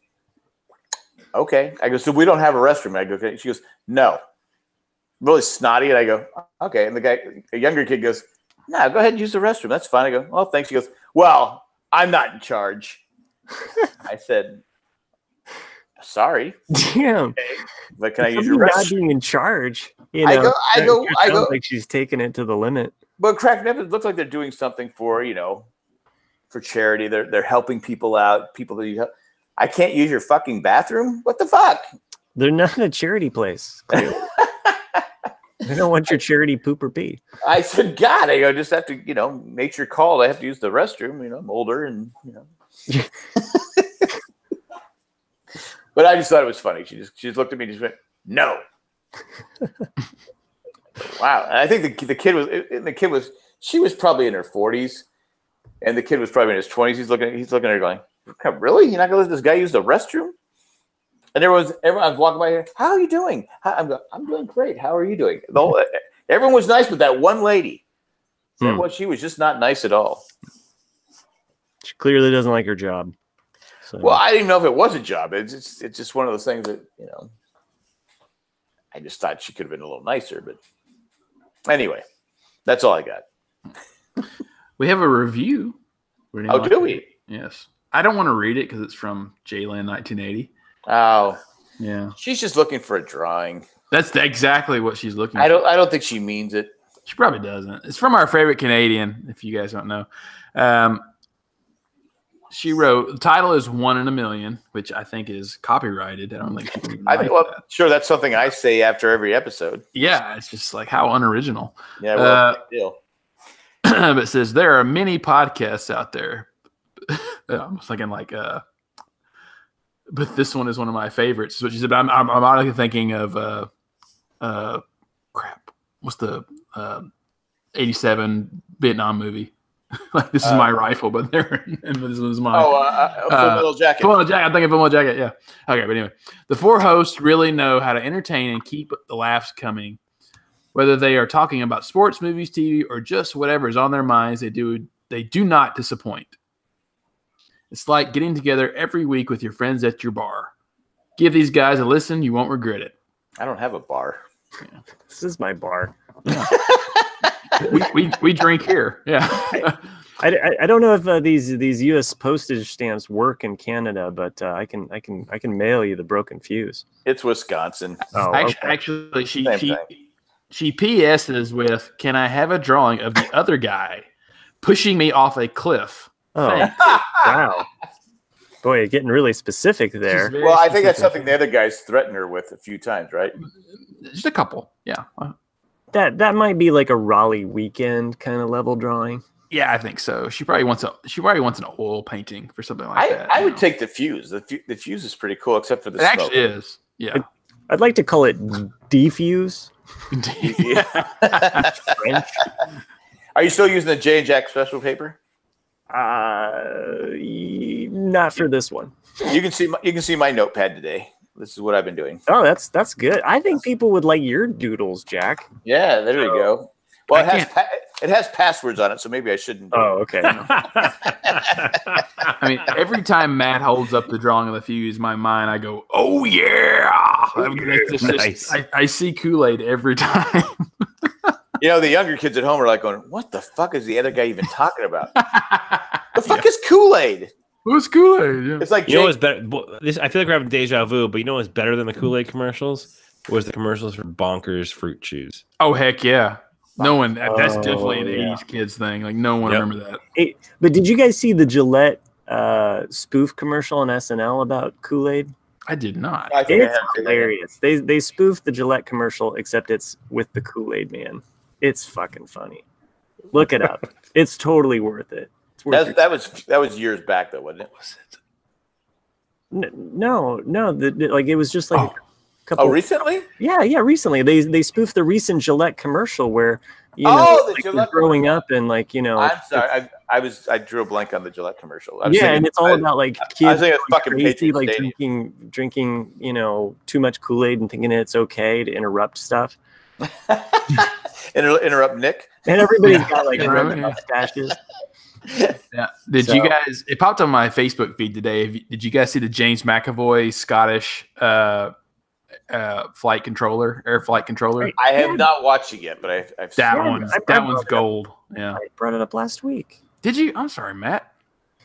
"Okay." I go, "So we don't have a restroom." I go, "Okay." She goes, "No." Really snotty. And I go, "Okay." And the guy, a younger kid, goes, "No, go ahead and use the restroom. That's fine." I go, "Well, thanks." She goes, "Well, I'm not in charge." I said, "Sorry." Damn. Okay, but can I use Somebody your not restroom? being in charge. You I know, go, it sounds like she's taking it to the limit. But Crack Nip looks like they're doing something for, for charity. They're helping people out. People that you help. I can't use your fucking bathroom? What the fuck? They're not a charity place. They don't want your charity poop or pee. I said, God, I just have to, nature called. I have to use the restroom. I'm older and, But I just thought it was funny. She just looked at me and just went, "No." Wow. And I think the kid was she was probably in her 40s and the kid was probably in his 20s. He's looking at her going, "Really? You're not gonna let this guy use the restroom?" And everyone's walking by here. "How are you doing?" I'm doing great. How are you doing? Everyone was nice, but that one lady, she was just not nice at all. She clearly doesn't like her job. So. Well, I didn't know if it was a job. It's just one of those things that, I just thought she could have been a little nicer. But anyway, that's all I got. We have a review. Oh, do we? Yes. I don't want to read it because it's from Jayland 1980. Oh, yeah. She's just looking for a drawing. That's exactly what she's looking for. I don't think she means it. She probably doesn't. It's from our favorite Canadian, if you guys don't know. She wrote, the title is 1 in a Million, which I think is copyrighted. I don't think she can I think, sure, that's something I say after every episode. Yeah, it's just like how unoriginal. Yeah, well, big deal. But it says there are many podcasts out there. I'm thinking like, but this one is one of my favorites. Is what she said. But I'm automatically thinking of crap. What's the 87 Vietnam movie? Like this is my rifle, but there and this is mine. Full Metal Jacket. Full Metal Jacket. I'm thinking Full Metal Jacket. Yeah. Okay, but anyway, the four hosts really know how to entertain and keep the laughs coming. Whether they are talking about sports, movies, TV, or just whatever is on their minds, they do not disappoint. It's like getting together every week with your friends at your bar. Give these guys a listen; you won't regret it. I don't have a bar. Yeah. This is my bar. Yeah. we drink here. Yeah. I don't know if these U.S. postage stamps work in Canada, but I can mail you the broken fuse. It's Wisconsin. Oh, actually, she PS's with, "Can I have a drawing of the other guy pushing me off a cliff?" Oh, wow. Boy, you're getting really specific there. Well, I think that's something the other guys threatened her with a few times, right? Just a couple. Yeah. That might be like a Raleigh weekend kind of level drawing. Yeah, I think so. She probably wants an oil painting for something like that. I would take the fuse. The fuse is pretty cool, except for the smoke. Actually is. Yeah. I'd like to call it defuse. French. Are you still using the J and Jack special paper? Not for this one. You can see my notepad today. This is what I've been doing. Oh, that's good. I think people would like your doodles, Jack. Yeah, there we go. Well, it has passwords on it, so maybe I shouldn't. Oh, okay. I mean, every time Matt holds up the drawing of the fuse, in my mind, I go, "Oh yeah!" Nice. I see Kool-Aid every time. The younger kids at home are like going, "What the fuck is the other guy even talking about? The fuck is Kool-Aid?" Who's Kool-Aid? Yeah. It's like, you know what's better? I feel like we're having deja vu, but you know what's better than the Kool-Aid commercials? Was the commercials for Bonkers fruit chews? Oh heck yeah! No one. That's definitely an '80s kids thing. Like no one remember that. Hey, but did you guys see the Gillette spoof commercial on SNL about Kool-Aid? I did not. It's hilarious. They spoofed the Gillette commercial, except it's with the Kool-Aid Man. It's fucking funny. Look it up. It's totally worth it. That was years back though, wasn't it? No. Like it was just like a couple. Oh, recently? Yeah, recently. They spoofed the recent Gillette commercial where Gillette growing up and I'm sorry, I drew a blank on the Gillette commercial. And it's all about like kids fucking crazy, like drinking too much Kool-Aid and thinking it's okay to interrupt stuff. Interrupt Nick. And everybody's got like Yeah, red yeah. mustaches. Yeah. Did you guys? It popped on my Facebook feed today. Did you guys see the James McAvoy Scottish air flight controller? I have not watched it yet, but I've That seen it. one's I that brought one's it up. gold. Yeah. I brought it up last week. Did you? I'm sorry, Matt.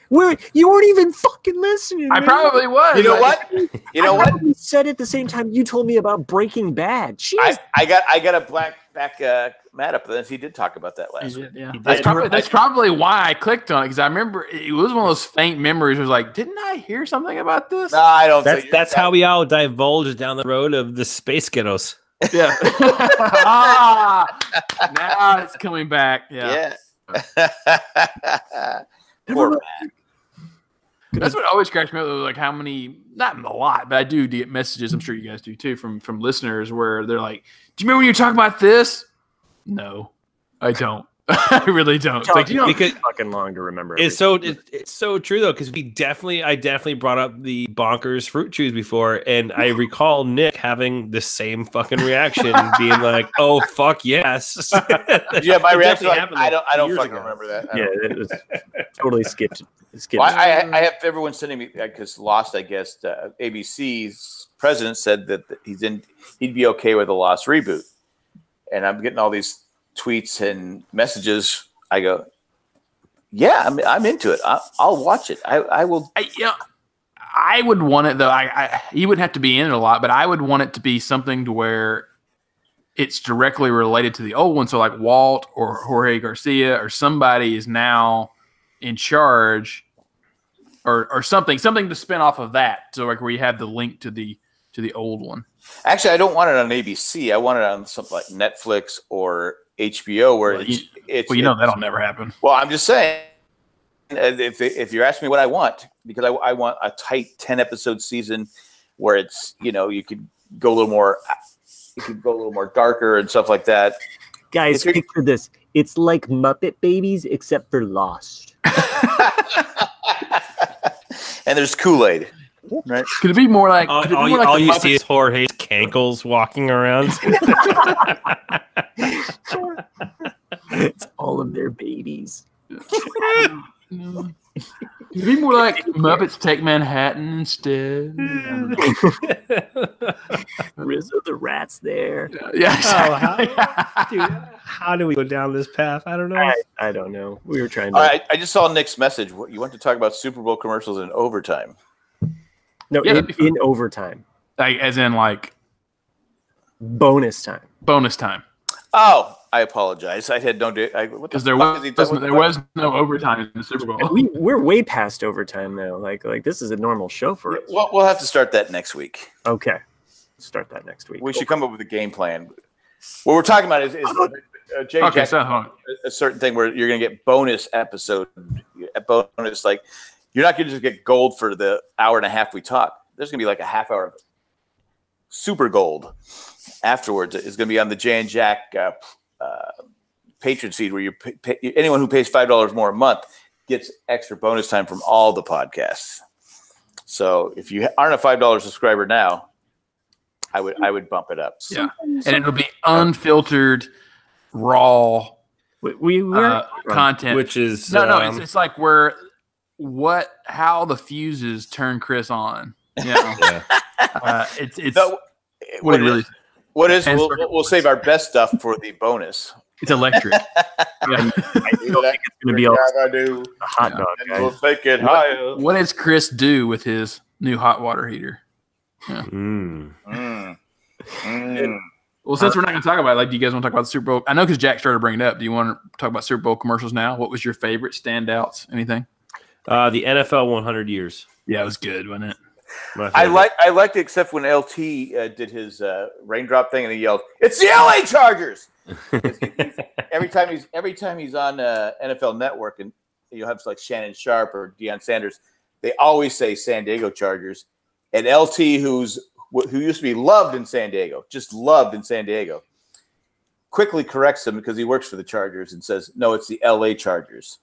Where you weren't even fucking listening. I man. probably was. You know what? You know I what? probably said it the same time you told me about Breaking Bad. Jeez. I got a black back Matt up there. He did talk about that last week. Yeah. did. That's probably why I clicked on it, because I remember it was one of those faint memories. It was like, didn't I hear something about this? No, I don't. That's how we all divulge down the road of the space ghettos. Yeah. Now it's coming back. Yeah. Poor Matt. That's what always cracks me up. Like how many, not a lot, but I do get messages. I'm sure you guys do too, from listeners where they're like, "Do you remember when you were talking about this?" No, I don't. I really don't. It's like, Because fucking long to remember. it's so true though, because I definitely brought up the bonkers fruit chews before, and I recall Nick having the same fucking reaction, being like, "Oh fuck yes." Yeah, my It reaction. definitely Like, happened, I don't years fucking ago. remember that. Yeah, it was totally skipped. Well, I have everyone sending me because Lost. I guess ABC's president said that he'd be okay with a Lost reboot, and I'm getting all these tweets and messages. I go, yeah, I'm into it. I'll watch it. I will. I would want it though. He would have to be in it a lot, but I would want it to be something to where it's directly related to the old one. So like Walt or Jorge Garcia or somebody is now in charge, or something to spin off of that. So like where you have the link to the old one. Actually, I don't want it on ABC. I want it on something like Netflix or HBO, where it's that'll never happen. Well, I'm just saying, if you're asking me what I want, because I want a tight 10-episode season where it's, you could go a little more, darker and stuff like that. Guys, picture this. It's like Muppet Babies, except for Lost. And there's Kool-Aid, right? Could it be more like all you see is Jorge's cankles walking around. It's all of their babies. Could it be more like Muppets Take Manhattan instead? Rizzo the Rat's there. Yeah. How do we go down this path? I don't know. I don't know. We were trying to. All right, I just saw Nick's message. You want to talk about Super Bowl commercials in overtime? No, Yeah, that'd be fun. in overtime. Like, as in like Bonus time. bonus time. Oh, I apologize. I had no. What the Because there fuck is he talking was no overtime in the Super Bowl. We're way past overtime though. Like this is a normal show for us. Well, we'll have to start that next week. Okay, start that next week. We should come up with a game plan. What we're talking about is Jay Okay, Jack, so hold on. a certain thing where you're going to get bonus episode, bonus, like you're not going to just get gold for the hour and a half we talk. There's going to be like a half hour of super gold afterwards. It's going to be on the Jay and Jack patron feed, where anyone who pays $5 more a month gets extra bonus time from all the podcasts. So if you aren't a $5 subscriber now, I would bump it up. Yeah, and it'll be unfiltered, raw we're content. Which is No, it's like how the fuses turn Chris on. You know? It's No, what it really. What we'll save our best stuff for the bonus. It's electric. Yeah. it's gonna be all a hot dog. And Guys. we'll take it higher. What does Chris do with his new hot water heater? Well, since we're not going to talk about it, like, do you guys want to talk about the Super Bowl? I know because Jack started bringing it up. Do you want to talk about Super Bowl commercials now? What was your favorite standouts? Anything? the NFL 100 years. Yeah, it was good, wasn't it? I liked it, except when LT did his raindrop thing and he yelled, "It's the LA Chargers!" every time he's on NFL Network, and you'll have like Shannon Sharp or Deion Sanders, they always say San Diego Chargers. And LT, who used to be loved in San Diego, quickly corrects him because he works for the Chargers and says, "No, it's the LA Chargers."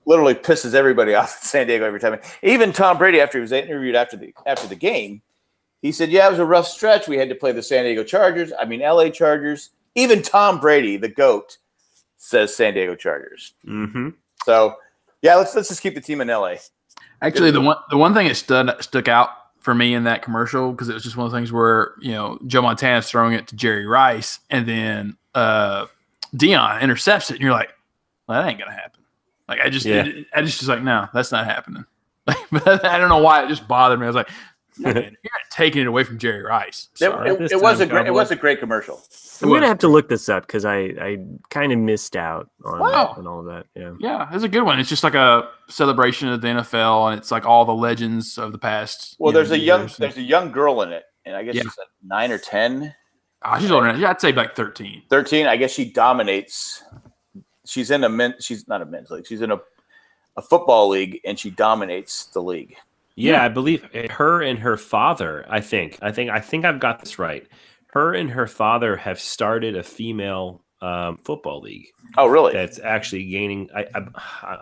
Literally pisses everybody off in San Diego every time. Even Tom Brady, after he was interviewed after the game, he said, "Yeah, it was a rough stretch. We had to play the San Diego Chargers. LA Chargers." Even Tom Brady, the GOAT, says San Diego Chargers. Mm-hmm. So, yeah, let's just keep the team in LA. Actually, the one thing that stuck out for me in that commercial, because it was just one of the things where, you know, Joe Montana's throwing it to Jerry Rice, and then Dion intercepts it, and you're like, well, that ain't gonna happen. Like I just like, no, that's not happening. Like, but I don't know why it just bothered me. I was like, you're not taking it away from Jerry Rice. It was a great commercial. I'm gonna have to look this up because I kind of missed out on all of that. Yeah, it's a good one. It's just like a celebration of the NFL, and it's like all the legends of the past. Well, there's a young girl in it, and I guess she's like 9 or 10. She's older than that. Yeah, I'd say like 13. 13. I guess she dominates. She's in she's not a men's league. She's in a football league, and she dominates the league. Yeah, I believe her and her father. I think I've got this right. Her and her father have started a female football league. Oh, really? That's actually gaining. I'm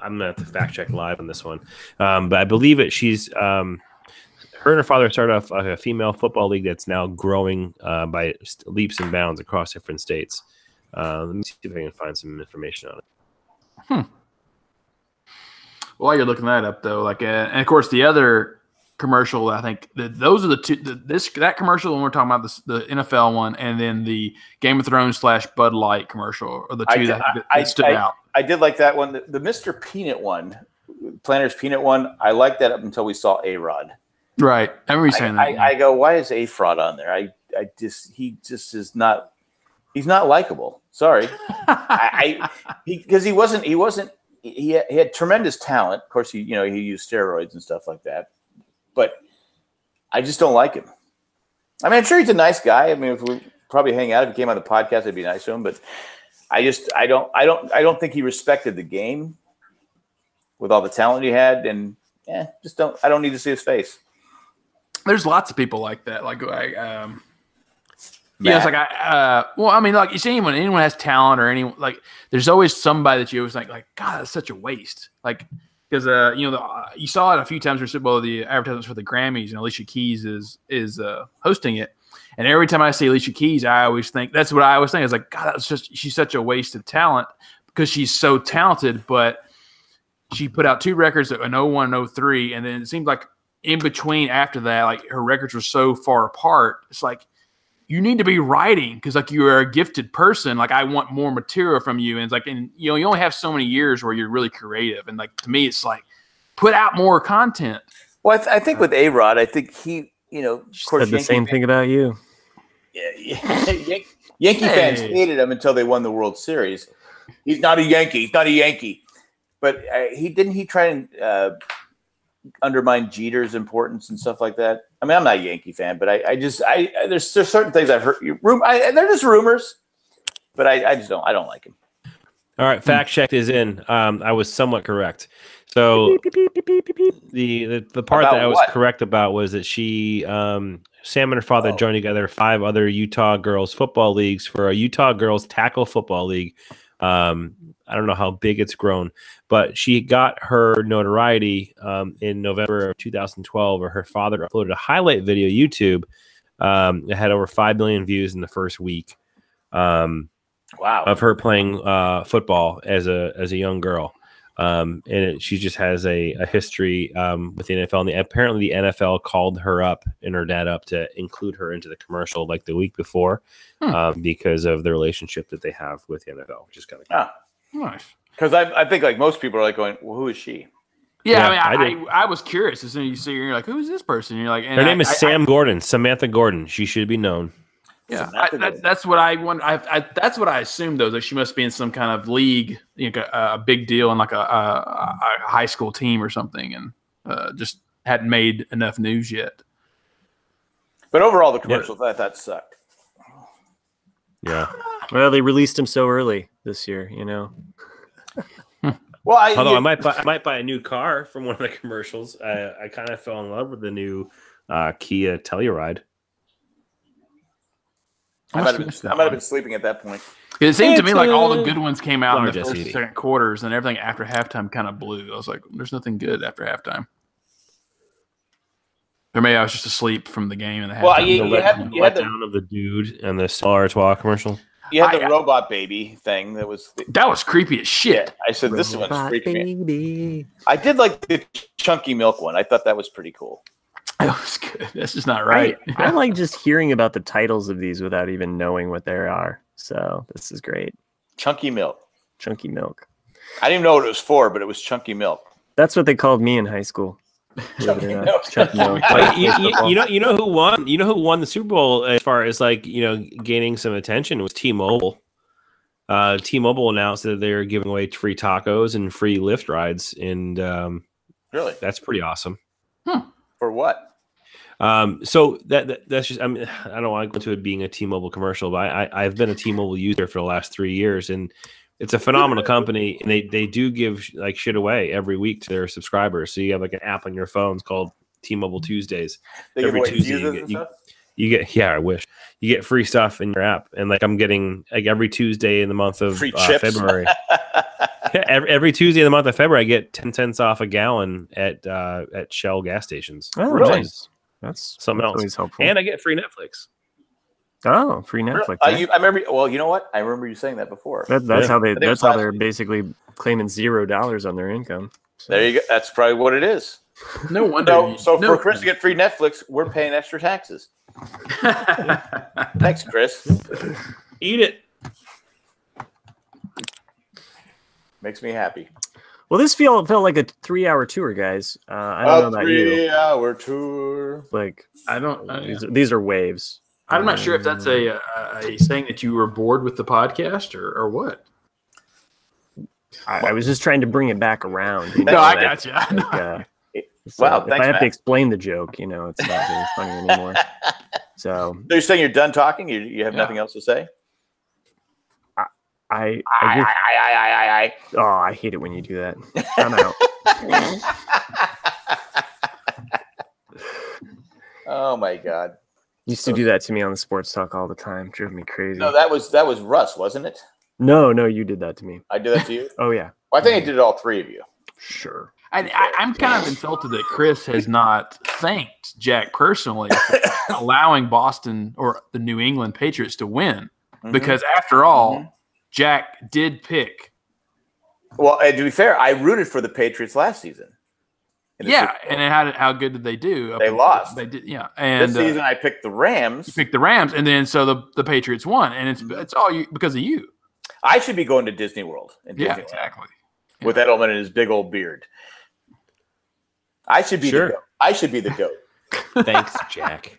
gonna have to fact check live on this one, but I believe it. She's her and her father started off a female football league that's now growing by leaps and bounds across different states. Let me see if I can find some information on it. While you're looking that up, though, like, and of course the other commercial, I think those are the two. That commercial when we're talking about the NFL one, and then the Game of Thrones / Bud Light commercial are the two that stood out. I did like that one. The Mr. Peanut one, Planters Peanut one. I liked that up until we saw A-Rod. Right, I remember you saying that. I go, why is A-Fraud on there? He just is not. He's not likable. Sorry, because he wasn't. He had tremendous talent. Of course, he used steroids and stuff like that. But I just don't like him. I mean, I'm sure he's a nice guy. I mean, if we probably hang out, if he came on the podcast, I'd be nice to him. But I don't think he respected the game with all the talent he had. And I don't need to see his face. There's lots of people like that. Like it's like well, I mean, like you see, when anyone has talent or anyone, like there's always somebody that you always think, like, God, that's such a waste. Like, because you saw it a few times for the advertisements for the Grammys, and Alicia Keys is hosting it. And every time I see Alicia Keys, I always think that's what I always think is like, God, she's such a waste of talent because she's so talented, but she put out 2 records in 01 and 03, and then it seemed like in between after that, like her records were so far apart. It's like, you need to be writing because like you are a gifted person. Like I want more material from you. And it's like, and you only have so many years where you're really creative. And like, to me, it's like, put out more content. Well, I think with A-Rod, I think he, of course, said the same thing about you. Yeah. Yankee fans hated him until they won the World Series. He's not a Yankee. He's not a Yankee. But he try and undermine Jeter's importance and stuff like that. I mean, I'm not a Yankee fan, but there's certain things I've heard. They're just rumors, but I don't like him. All right, fact check is in. I was somewhat correct. So the part about that I was what? correct about was that she, Sam and her father joined together 5 other Utah girls football leagues for a Utah girls tackle football league. I don't know how big it's grown, but she got her notoriety in November of 2012, where her father uploaded a highlight video YouTube. It had over 5 million views in the first week. Wow. Of her playing football as a young girl. She just has a history with the NFL. And apparently the NFL called her up and her dad up to include her into the commercial like the week before because of the relationship that they have with the NFL, which is kind of cool. Nice. Because I think like most people are like going, well, who is she? Yeah, I mean, I was curious as soon as you see her, you're like, who is this person? And you're like, and her name is Samantha Gordon. She should be known. Yeah, that's what I want. That's what I assumed though, that she must be in some kind of league, a big deal in like a high school team or something, and just hadn't made enough news yet. But overall, the commercials I thought sucked. Yeah. Well, they released him so early this year, Well, I might buy a new car from one of the commercials. I kind of fell in love with the new Kia Telluride. I might have been sleeping at that point. It seemed to me like all the good ones came out in the large first and second quarters, and everything after halftime kind of blew. I was like, there's nothing good after halftime. Or maybe I was just asleep from the game and the halftime. Well, The letdown of the dude and the Star Artois commercial. You had the robot baby thing that was creepy as shit. I said this one's freaking me. I did like the chunky milk one. I thought that was pretty cool. That was good. That's just not right. I like just hearing about the titles of these without even knowing what they are. So this is great. Chunky milk. Chunky milk. I didn't even know what it was for, but it was chunky milk. That's what they called me in high school. Chunky milk. Chunky milk. You know who won? You know who won the Super Bowl as far as gaining some attention was T-Mobile. T-Mobile announced that they're giving away free tacos and free Lyft rides, and really, that's pretty awesome. For what? So that's just. I mean, I don't want to go into it being a T-Mobile commercial, but I've been a T-Mobile user for the last 3 years, and it's a phenomenal company, and they do give shit away every week to their subscribers. So you have an app on your phones called T-Mobile Tuesdays. They every give away Tuesday you get I wish you get free stuff in your app, and I'm getting every Tuesday in the month of February. every Tuesday in the month of February, I get 10 cents off a gallon at Shell gas stations. Oh, really? Nice. That's something else. always helpful. And I get free Netflix. Oh, free Netflix. I remember. Well, you know what? I remember you saying that before. That's how they. That's how they're week. Basically claiming $0 on their income. So. There you go. That's probably what it is. No wonder. So for Chris to get free Netflix, we're paying extra taxes. Thanks, Chris. Eat it. Makes me happy. Well, this felt like a 3-hour tour, guys. I don't know about you. 3-hour tour. I don't. These are waves. I'm not sure if that's a saying that you were bored with the podcast or what. I was just trying to bring it back around. No, I got you. Wow, if thanks, I have Matt. to explain the joke, it's not very funny anymore. So you're saying you're done talking? You have nothing else to say? I hate it when you do that. I'm out. Oh my God. Used to do that to me on the sports talk all the time. Drove me crazy. No, that was Russ, wasn't it? No, you did that to me. I did that to you? Oh yeah. Well, I think I did it all three of you. Sure. I'm kind of insulted that Chris has not thanked Jack personally for allowing Boston or the New England Patriots to win. Because after all, Jack did pick. Well, and to be fair, I rooted for the Patriots last season. Yeah, and how good did they do? They lost. They did, yeah. And this season, I picked the Rams. You picked the Rams, and then so the Patriots won, and it's all you because of you. I should be going to Disney World. Yeah, exactly. With Edelman and his big old beard. I should be the goat. I should be the goat. Thanks, Jack.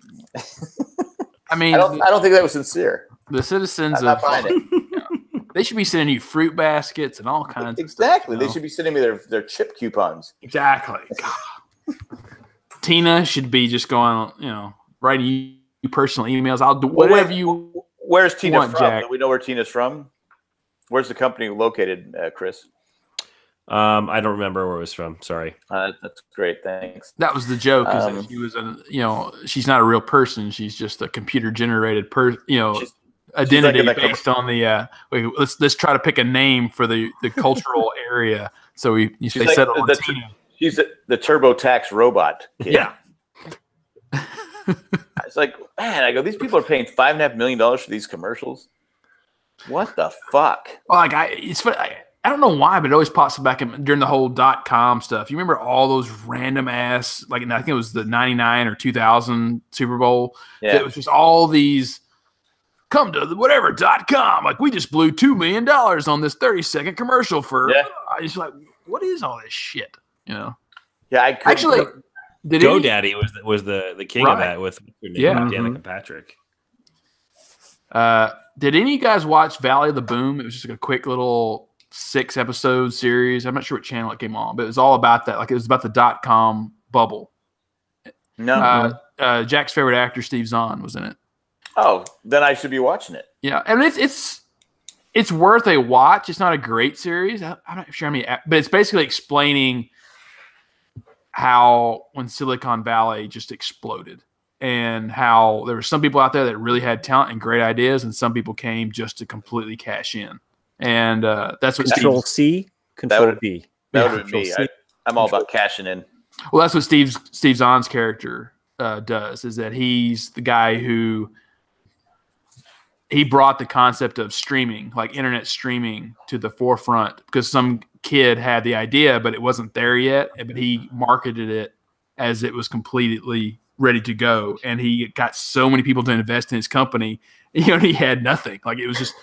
I mean, I don't think that was sincere. The citizens I'm not buying it. They should be sending you fruit baskets and all kinds of stuff. They should be sending me their chip coupons. Exactly. Tina should be just going, writing you personal emails. I'll do whatever you. Where's Tina want, from? Jack. Do we know where Tina's from? Where's the company located, Chris? I don't remember where it was from. Sorry. That's great. Thanks. That was the joke. Is that she was she's not a real person. She's just a computer generated identity based on the. Let's try to pick a name for the cultural area. So they settled on Tina. She's the TurboTax robot kid. Yeah. It's like, man, I go, these people are paying $5.5 million for these commercials. What the fuck? Well, I don't know why, but it always pops back during the whole .com stuff. You remember all those random ass, I think it was the 99 or 2000 Super Bowl. Yeah. It was just all these, come to whatever .com. Like, we just blew $2 million on this 30-second commercial for. Yeah. I just what is all this shit? Yeah, I could actually. GoDaddy was the king of that with Danica Patrick. Did any of you guys watch Valley of the Boom? It was just a quick little 6-episode series. I'm not sure what channel it came on, but it was all about that. Like, it was about the .com bubble. No. Jack's favorite actor, Steve Zahn, was in it. Oh, then I should be watching it. Yeah, and it's worth a watch. It's not a great series. I'm not sure how many, but it's basically explaining how when Silicon Valley just exploded and how there were some people out there that really had talent and great ideas, and some people came just to completely cash in. And that's what Control C, Control V. That would be me. I'm all about cashing in. Well, that's what Steve Zahn's character does, is that he's the guy who he brought the concept of streaming, like internet streaming, to the forefront because some kid had the idea, but it wasn't there yet. But he marketed it as it was completely ready to go, and he got so many people to invest in his company. He had nothing. Like it was just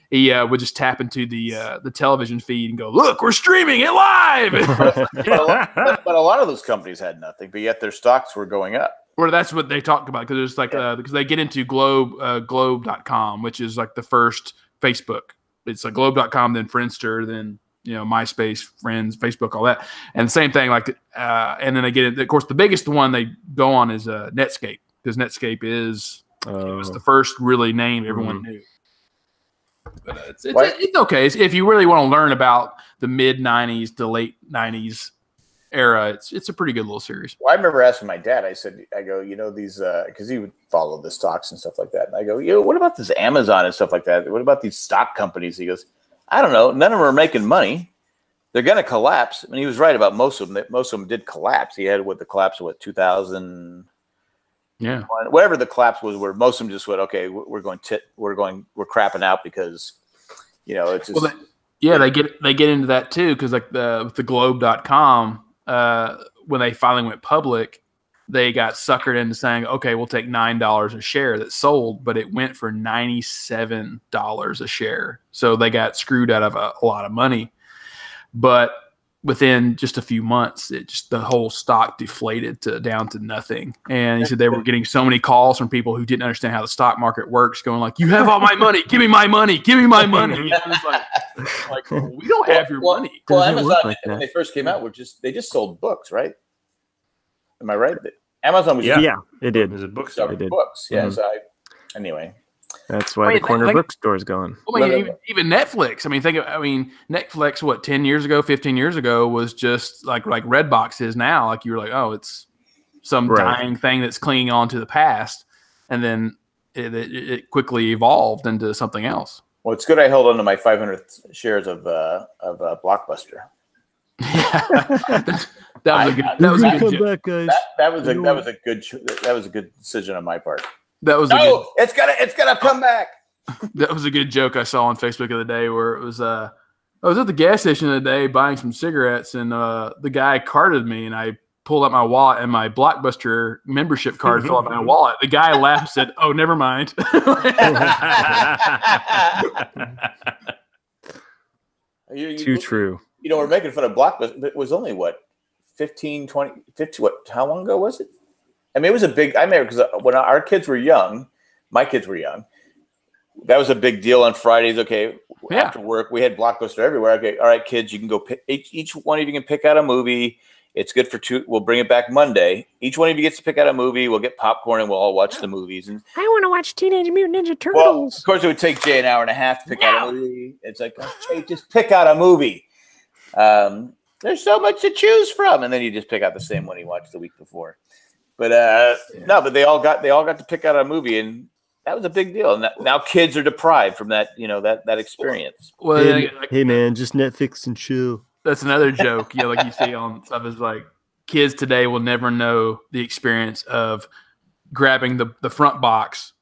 he would just tap into the television feed and go, "Look, we're streaming it live." but a lot of those companies had nothing, but yet their stocks were going up. Or that's what they talk about because there's like because they get into globe.com, which is like the first Facebook. It's like globe.com, then Friendster, then MySpace, Friends, Facebook, all that, and the same thing. Like and then they get it. Of course, the biggest one they go on is Netscape because Netscape is it was the first really name everyone knew. But it's okay if you really want to learn about the mid '90s to late '90s. Era, it's a pretty good little series. Well, I remember asking my dad. I go, these because he would follow the stocks and stuff like that. And I go, what about this Amazon and stuff like that? What about these stock companies? He goes, I don't know. None of them are making money. They're going to collapse. And he was right about most of them. Most of them did collapse. He had the collapse of 2000. Yeah, whatever the collapse was, where most of them just went, okay, we're crapping out because it's just. Well, they get into that too because like the globe.com. When they finally went public, they got suckered into saying, okay, we'll take $9 a share that sold, but it went for $97 a share. So they got screwed out of a lot of money. But within just a few months, the whole stock deflated down to nothing. And he said they were getting so many calls from people who didn't understand how the stock market works, going like, you have all my money. Give me my money. Give me my money. It was like we don't have your money. Well, Amazon, when they first came out, they just sold books, right? Am I right? Amazon was yeah, it did. It was a bookstore. Books. Yeah. So anyway. That's why the corner bookstore is going. Even Netflix. Netflix, what, 10 years ago, 15 years ago was just like Redbox is now. Like you were like, oh, it's some dying thing that's clinging on to the past. And then it quickly evolved into something else. Well, it's good I held on to my 500 shares of Blockbuster. That was a good decision on my part. It's gonna come back. That was a good joke I saw on Facebook the other day where it was I was at the gas station the other day buying some cigarettes and the guy carded me and I pulled out my wallet and my Blockbuster membership card fell out of my wallet. The guy laughed and said, "Oh, never mind." Too true. We're making fun of Blockbuster. It was only 15, 20, 50, how long ago was it? I mean, it was a big, I remember because when our kids were young, my kids were young, that was a big deal on Fridays. Okay. Yeah. After work, we had Blockbuster everywhere. Okay. All right, kids, you can go pick, each one of you can pick out a movie. It's good for two. We'll bring it back Monday. Each one of you gets to pick out a movie. We'll get popcorn and we'll all watch the movies. And I want to watch Teenage Mutant Ninja Turtles. Well, of course, it would take Jay an hour and a half to pick out a movie. It's like, Jay, just pick out a movie. There's so much to choose from. And then you just pick out the same one you watched the week before. But but they all got to pick out a movie, and that was a big deal. And now kids are deprived from that, that experience. Well, hey man, just Netflix and chill. That's another joke, like you see on stuff is like kids today will never know the experience of grabbing the front box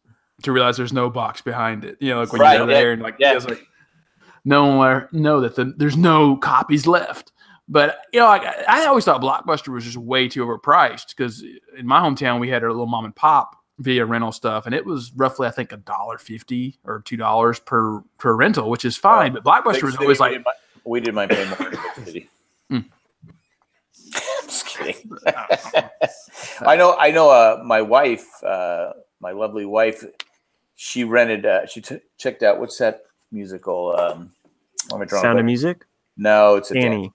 to realize there's no box behind it. Like when you're there and kids like no one will know that there's no copies left. But, I always thought Blockbuster was just way too overpriced because in my hometown, we had a little mom and pop via rental stuff. And it was roughly, I think, $1.50 or $2 per rental, which is fine. But Blockbuster was always like. We did mine pay more in Big City. I'm just kidding. I know my wife, my lovely wife, she rented, checked out, what's that musical? Sound of Music? No, it's Annie.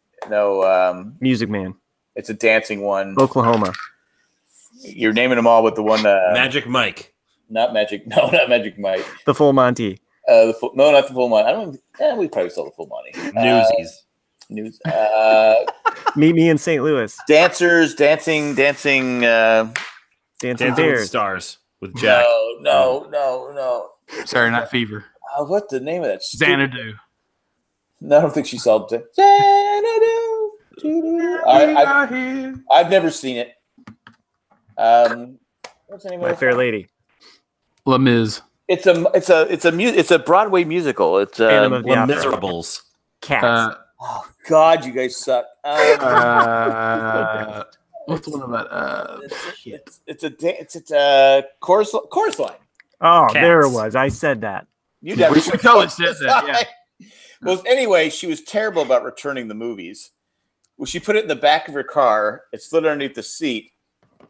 Music Man. It's a dancing one. Oklahoma. You're naming them all with the one. Magic Mike. Not Magic. No, not Magic Mike. The Full Monty. No, not the Full Monty. I don't. We probably saw the Full Monty. Newsies. Meet Me in St. Louis. Dancers, dancing Dancing with Bears. Stars with Jack. No. Saturday Night Fever. What's the name of that? Xanadu. No, I don't think she saw it. Xanadu. I've never seen it. What's the name of it? My Fair Lady. Les Mis. It's a Broadway musical. It's Phantom of the Les Opera. Miserables. Cats. oh God, you guys suck. What's the one about? It's a chorus line. Oh, there it Cats. was. I said that. You We should totally said that. Yeah. Well, anyway, she was terrible about returning the movies. Well, she put it in the back of her car. It slid underneath the seat,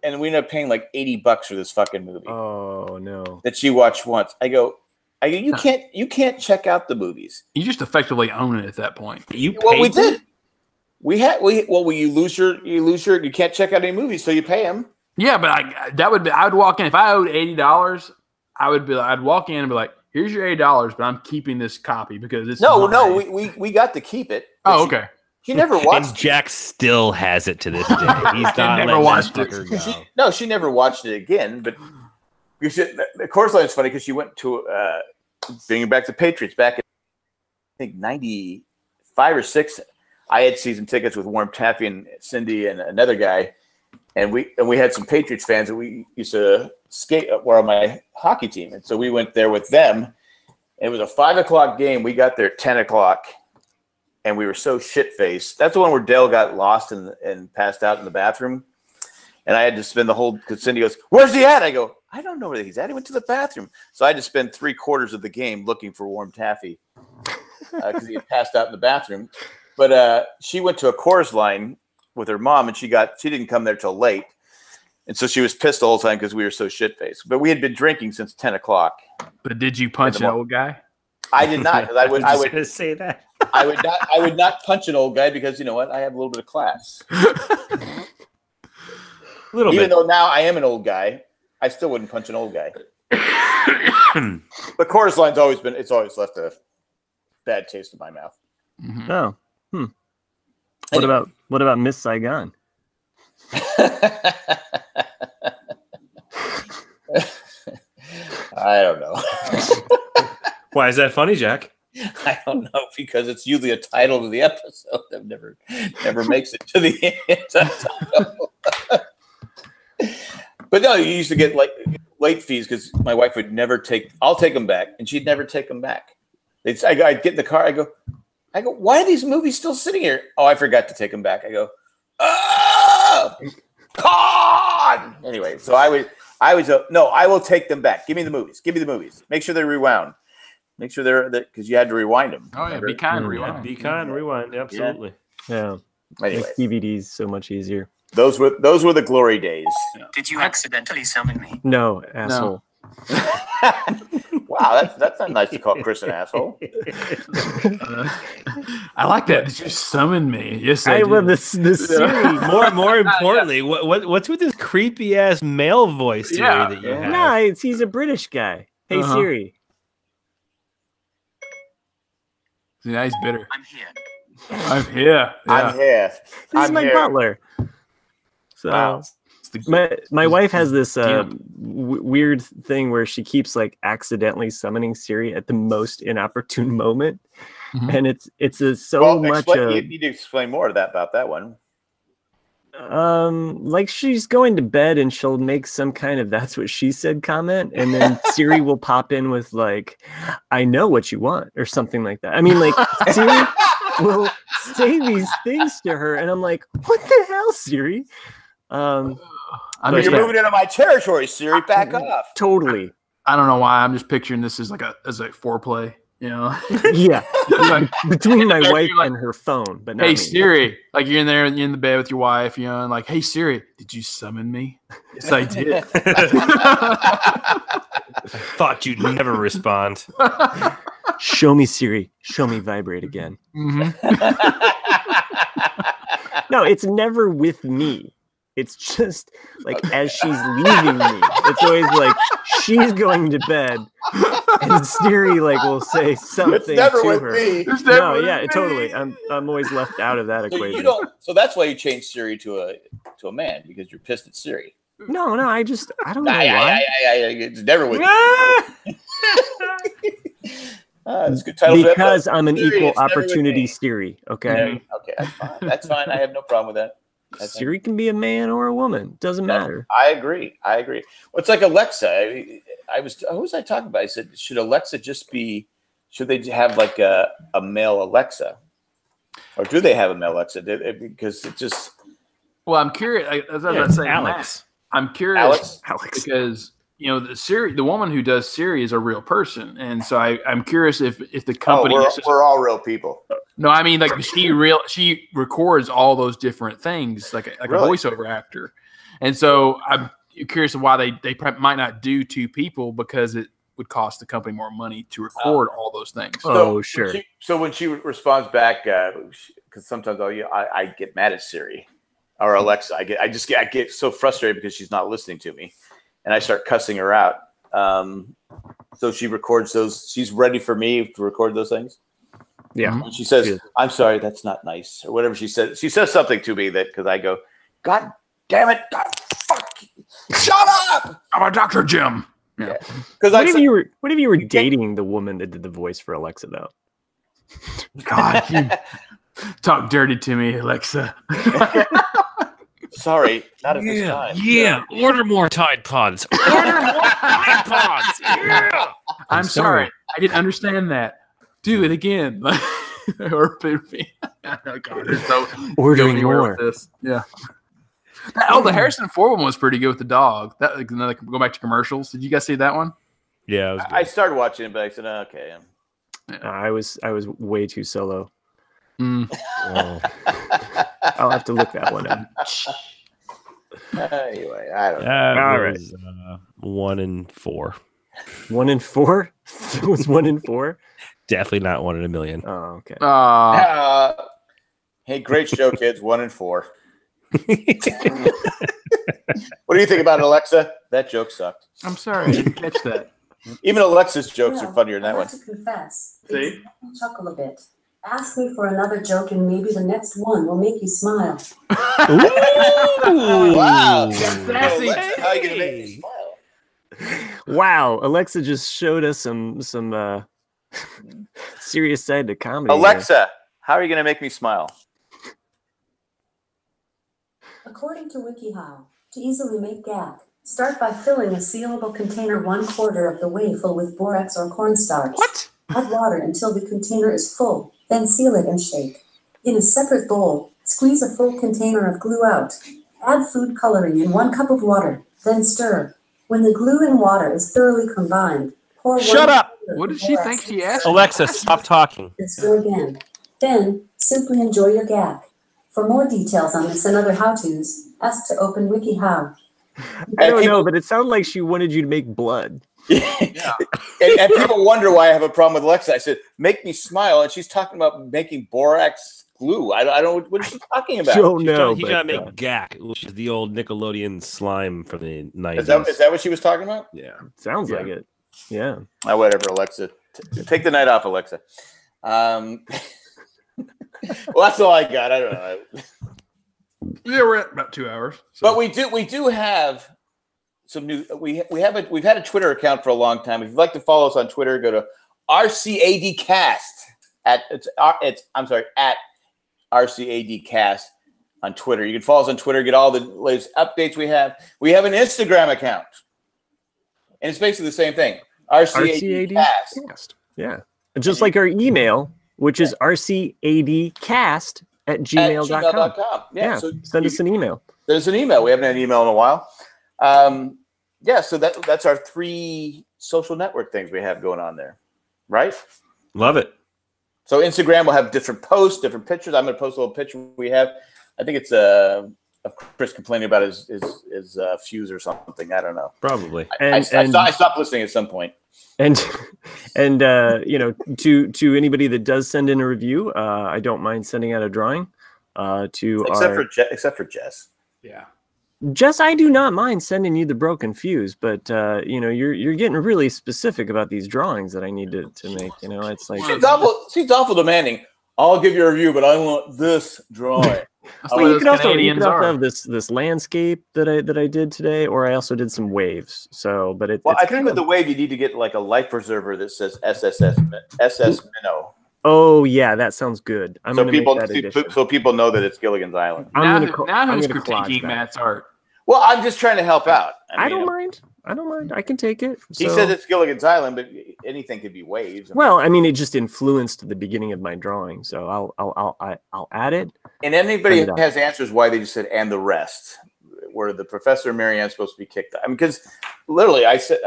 and we ended up paying like $80 for this fucking movie Oh no. that she watched once. I go, you can't check out the movies. You just effectively own it at that point. You Well, we paid them? did. You can't check out any movies, so you pay them. Yeah, but I would walk in if I owed $80. I'd walk in and be like, "Here's your $80, but I'm keeping this copy because it's No, mine." we got to keep it. Oh, She- okay. She never And watched. Jack still has it to this day. He's not Never letting watched that it. fucker go. She never watched it again. But the chorus line is funny because she went to bringing back the Patriots back in I think 95 or 6. I had season tickets with Warm Taffy and Cindy and another guy, and we had some Patriots fans that we used to skate. Were on my hockey team, and so we went there with them. It was a 5:00 game. We got there at 10:00. And we were so shit-faced. That's the one where Dale got lost and passed out in the bathroom. And I had to spend the whole, because Cindy goes, "Where's he at?" I go, "I don't know where he's at. He went to the bathroom." So I had to spend 3/4 of the game looking for Warm Taffy because he had passed out in the bathroom. But she went to a chorus line with her mom, and she didn't come there till late. And so she was pissed the whole time because we were so shit-faced. But we had been drinking since 10:00. But did you punch an old guy? I did not. 'Cause I was just going to say that. I would not punch an old guy because you know what? I have a little bit of class. Little Even bit. though now I am an old guy, I still wouldn't punch an old guy. But chorus line's always left a bad taste in my mouth. Mhm. Oh. Anyway. What about Miss Saigon? I don't know. Why is that funny, Jack? I don't know because it's usually a title to the episode that never makes it to the end. I don't know. But no, you used to get like late fees because my wife would never I'll take them back, and she'd never take them back. I'd get in the car. I go, why are these movies still sitting here? Oh, I forgot to take them back. I go, oh, God. Anyway, so I will take them back. Give me the movies. Make sure they're rewound. Make sure they're because you had to rewind them. Oh yeah, be kind, Mm. rewind. Be kind, rewind. Absolutely. Yeah. Anyway, Makes DVDs so much easier. those were the glory days. Did you accidentally summon me? No, asshole. Wow, that's not nice to call Chris an asshole. I like that. Did you summon me? Yes, I I did. love this Siri. More importantly, what's with this creepy ass male voice Siri Yeah. that you have? No, he's a British guy. Hey Uh-huh. Siri. See, now he's bitter. I'm here. I'm here. I'm here. This is I'm my here. butler. So Wow. It's the- my wife has this Yeah. weird thing where she keeps like accidentally summoning Siri at the most inopportune moment, Mhm. and it's so Well, much you need to explain more about that one. like she's going to bed and she'll make some kind of "that's what she said" comment, and then Siri will pop in with like, "I know what you want" or something like that. I mean, like Siri will say these things to her, and I'm like, "What the hell, Siri?" I'm But just, You're moving into my territory, Siri. Back off. Totally. I don't know why. I'm just picturing this as like foreplay. You know, Yeah. Like, Between my You're wife like, and her phone, but not hey me. Siri, like you're in the bed with your wife, you know, and like, hey Siri, did you summon me? Yes, I did. Thought you'd never respond. Show me Siri. Show me vibrate again. Mhm. No, it's never with me. It's just like as she's leaving me. It's always like she's going to bed, and Siri like will say something It's never to with her. me. It's never No, with yeah, me. totally. I'm always left out of that So equation. you don't. So that's why you changed Siri to a man because you're pissed at Siri. No, I don't know Yeah, why. It's never with me. That's a good title. for the Because episode. I'm an Siri, equal it's never with opportunity me. Siri. Okay. Okay, that's fine. That's fine. I have no problem with that. Siri can be a man or a woman. Doesn't matter. I agree. Well, it's like Alexa. who was I talking about? I said, should Alexa should they have like a male Alexa? Or do they have a male Alexa? Because it just. Well, I'm curious. As I was saying, Alex. I'm curious Alex. because the woman who does Siri is a real person, and so I'm curious if the company. We're all real people. No, I mean like she records all those different things like a voiceover actor, and so I'm curious why they might not do two people because it would cost the company more money to record all those things. Sure. So when she responds back, because sometimes I get mad at Siri or Alexa. I get so frustrated because she's not listening to me, and I start cussing her out. So she records those. She's ready for me to record those things. Yeah. And she says, "I'm sorry, that's not nice," or whatever she said. She says something to me because I go, "God damn it, God, fuck, shut up!" I'm a Dr. Jim. Yeah. Because What if you were dating the woman that did the voice for Alexa though? God, you talk dirty to me, Alexa. Sorry, not at this time. Yeah, order more Tide Pods. Order more Tide Pods. Yeah. I'm sorry. I didn't understand that. Do it again. Or oh God, there's no Ordering anywhere more. with this. Yeah. The Harrison Ford one was pretty good with the dog. That go back to commercials. Did you guys see that one? Yeah, it was I good. started watching it, but I said, okay. I was way too solo. Mm. Oh. I'll have to look that one up. Anyway, I don't know. That All right. was 1 in 4. 1 in 4? It was 1 in 4? Definitely not 1 in a million. Oh, okay. Hey, great show, kids. 1 in 4. What do you think about it, Alexa? That joke sucked. I'm sorry, I didn't catch that. Even Alexa's jokes are funnier than that I one. have to confess. See? It's making me chuckle a bit. Ask me for another joke, and maybe the next one will make you smile. Wow. sassy. Alexa, how are you going to make me smile? Wow, Alexa just showed us some serious side to comedy. Alexa, how are you going to make me smile? According to WikiHow, to easily make GAC, start by filling a sealable container 1/4 of the way full with borax or cornstarch. What? Add water until the container is full, then seal it and shake. In a separate bowl, squeeze a full container of glue out. Add food coloring in 1 cup of water, then stir. When the glue and water is thoroughly combined, pour Shut 1 up! quarter What of did she borax think she into asked? Alexa, stop talking. and stir again. Then, simply enjoy your GAC. For more details on this and other how-tos, ask to open WikiHow. I don't know, but it sounded like she wanted you to make blood. And people wonder why I have a problem with Alexa. I said, make me smile. And she's talking about making borax glue. I don't, what is she talking about? Don't know. He's trying to make GAC, which is the old Nickelodeon slime from the 90s. Is that what she was talking about? Yeah. Sounds like it. Yeah. Whatever, Alexa. Take the night off, Alexa. Well, that's all I got. I don't know. Yeah, we're at about 2 hours. So. But we do have some new. We've had a Twitter account for a long time. If you'd like to follow us on Twitter, go to RCADcast at RCADcast on Twitter. You can follow us on Twitter, get all the latest updates we have. We have an Instagram account, and it's basically the same thing. RCADcast. Yeah. Just like our email, which is rcadcast@gmail.com. Yeah, So send us an email. There's an email. We haven't had an email in a while. So that's our 3 social network things we have going on there, right? Love it. So Instagram will have different posts, different pictures. I'm going to post a little picture we have. I think it's of Chris complaining about his fuse or something. I don't know. Probably. I stopped listening at some point. And to anybody that does send in a review, I don't mind sending out a drawing. Except for Jess. Yeah. Jess, I do not mind sending you the broken fuse, but you're getting really specific about these drawings that I need to make. It's like She's awful demanding. I'll give you a review, but I want this drawing. Well, you could also have this landscape that I did today, or I also did some waves. So, but I think with the wave, you need to get like a life preserver that says SS Minnow. Oh yeah, that sounds good. So people know that it's Gilligan's Island. Now who's critiquing Matt's art? Well, I'm just trying to help out. I don't mind. I don't mind. I can take it. He So- says it's Gilligan's Island, but anything could be waves. Well, I mean, it just influenced the beginning of my drawing, so I'll add it. And anybody Send it has answers why they just said "and the rest," where the professor and Marianne supposed to be kicked out. I mean, because literally, I said,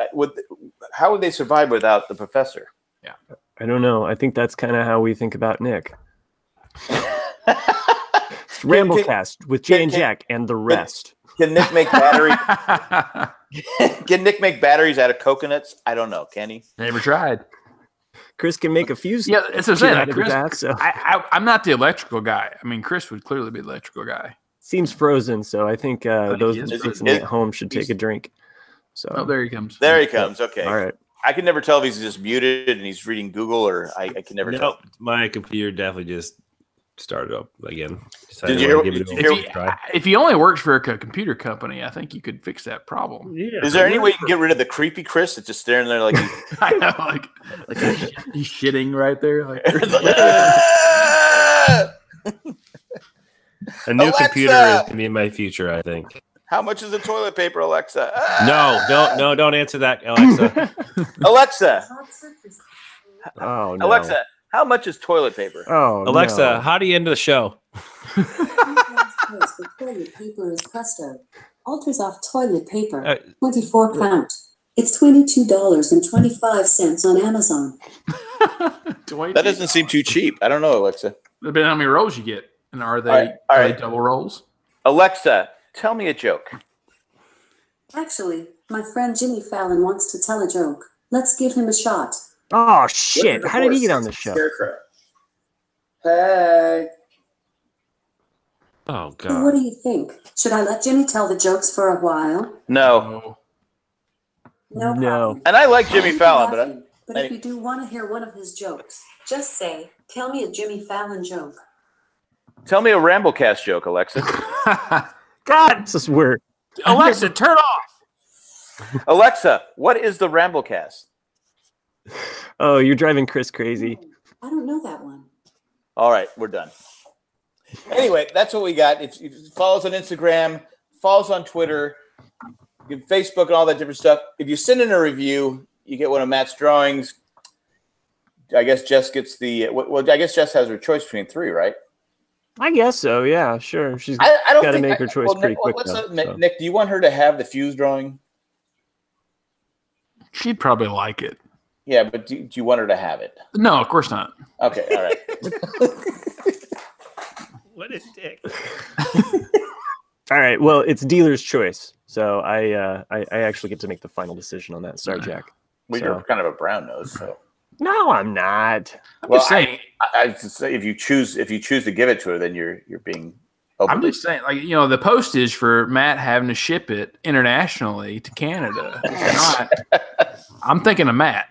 how would they survive without the professor? I don't know. I think that's kind of how we think about Nick. It's Ramblecast with Jay and Jack and the rest. Can Nick make batteries? Can Nick make batteries out of coconuts? I don't know. Can he? Never tried. Chris can make a fuse. Yeah, it's what I'm saying. out of Chris, that, so. I'm not the electrical guy. I mean, Chris would clearly be the electrical guy. Seems frozen, so I think those he is listening at home should take a drink. So Oh, there he comes. There he comes. Okay. all right. I can never tell if he's just muted and he's reading Google, or I can never Nope, tell. my computer definitely just started up again. Did you hear? Give it Did you a hear? try. If he only works for a computer company, I think you could fix that problem. Yeah, Is there any way you can get rid of the creepy Chris that's just staring there like? I know, like he's shitting right there. Like, a new Alexa! computer is going to be in my future, I think. How much is the toilet paper, Alexa? No, don't answer that, Alexa. Alexa, Hot surface. Oh no. Alexa, how much is toilet paper? Oh Alexa, no. how do you end the show? Choice for toilet paper is Presto. Alters off toilet paper. 24 count. It's $22.25 on Amazon. That doesn't seem too cheap. I don't know, Alexa. Depending on how many rolls you get, and are they All are right. they double rolls? Alexa, tell me a joke. Actually, my friend Jimmy Fallon wants to tell a joke. Let's give him a shot. Oh shit! How did he get on the show? Scarecrow. Hey. Oh, What God. do you think? Should I let Jimmy tell the jokes for a while? No. No. No. problem. And I like Jimmy Keep Fallon, but laughing. But I- if you do want to hear one of his jokes, just say, "Tell me a Jimmy Fallon joke." tell me a Ramblecast joke, Alexa. God, this is weird. Alexa, turn off. Alexa, what is the Ramblecast? Oh, you're driving Chris crazy. I don't know that one. All right, we're done. Anyway, that's what we got. If you follow us on Instagram, follow us on Twitter, Facebook, and all that different stuff. If you send in a review, you get one of Matt's drawings. I guess Jess gets the. Well, I guess Jess has her choice between three, right? I guess so. Yeah, sure. She's I don't got to think make her choice pretty quick. Though, so. Nick, do you want her to have the fuse drawing? She'd probably like it. Yeah, but do you want her to have it? No, of course not. Okay, all right. What a dick. All right. Well, it's dealer's choice, so I actually get to make the final decision on that. Sorry, Jack. Well, So- you're kind of a brown nose, so. No, I'm not. Well, just saying. I just say if you choose to give it to her, then you're being. I'm openly- just saying, like, the postage for Matt having to ship it internationally to Canada. Is not, I'm thinking of Matt.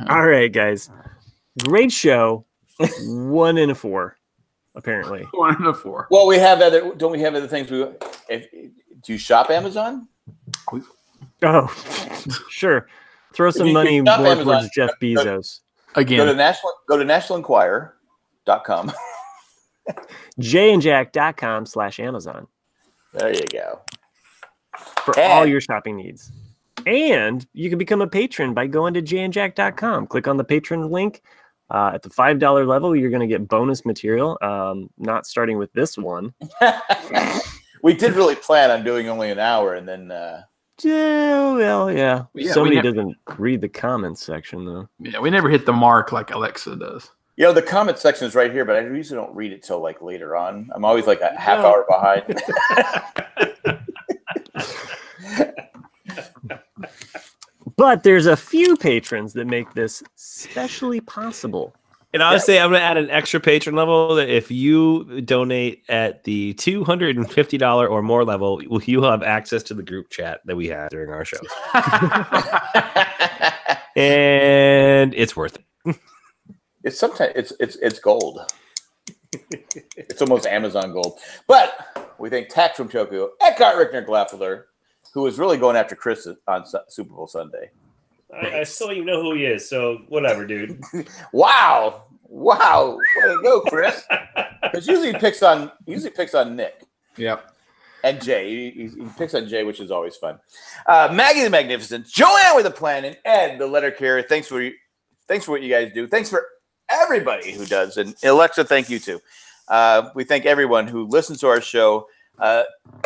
All right, guys. Great show. 1 in 4, apparently. 1 and a 4. Well, we have other. Don't we have other things? Do you shop Amazon? Oh, sure. Throw some you money shop more Amazon, towards Jeff Bezos. Again, Go to nationalenquirer.com. jayandjack.com/Amazon There you go. for all your shopping needs. And you can become a patron by going to jayandjack.com. Click on the patron link. At the $5 level, you're going to get bonus material. Not starting with this one. We did really plan on doing only an hour, and then Yeah, well, yeah. Yeah, Somebody we never- doesn't read the comments section, though. yeah, we never hit the mark like Alexa does. the comment section is right here, but I usually don't read it till like later on. I'm always like a half hour behind. But there's a few patrons that make this specially possible. And honestly, I'm going to add an extra patron level that if you donate at the $250 or more level, you'll have access to the group chat that we have during our show. And it's worth it. It's sometimes it's gold. It's almost Amazon gold. But we thank Tack from Tokyo, Eckhart Rickner Glaffeler, who was really going after Chris on Super Bowl Sunday. I still don't even know who he is, so whatever, dude. Wow. Way to go, Chris. Because usually he picks on Nick. Yep. And Jay, he picks on Jay, which is always fun. Maggie the Magnificent, Joanne with a plan, and Ed the letter carrier. Thanks for what you guys do. Thanks for everybody who does, and Alexa, thank you too. We thank everyone who listens to our show.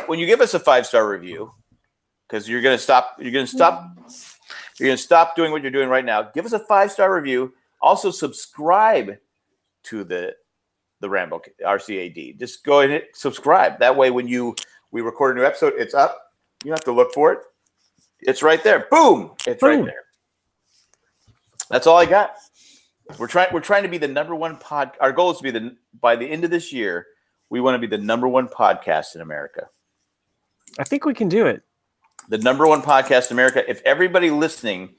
When you give us a 5-star review, because you're gonna stop doing what you're doing right now. Give us a 5-star review. Also subscribe to the Rambo RCAD. Just go ahead and hit subscribe. That way, when we record a new episode, it's up. You don't have to look for it. It's right there. Boom! It's right there. That's all I got. We're trying to be the number one pod. Our goal is to be by the end of this year, we want to be the number one podcast in America. I think we can do it. The number one podcast in America. If everybody listening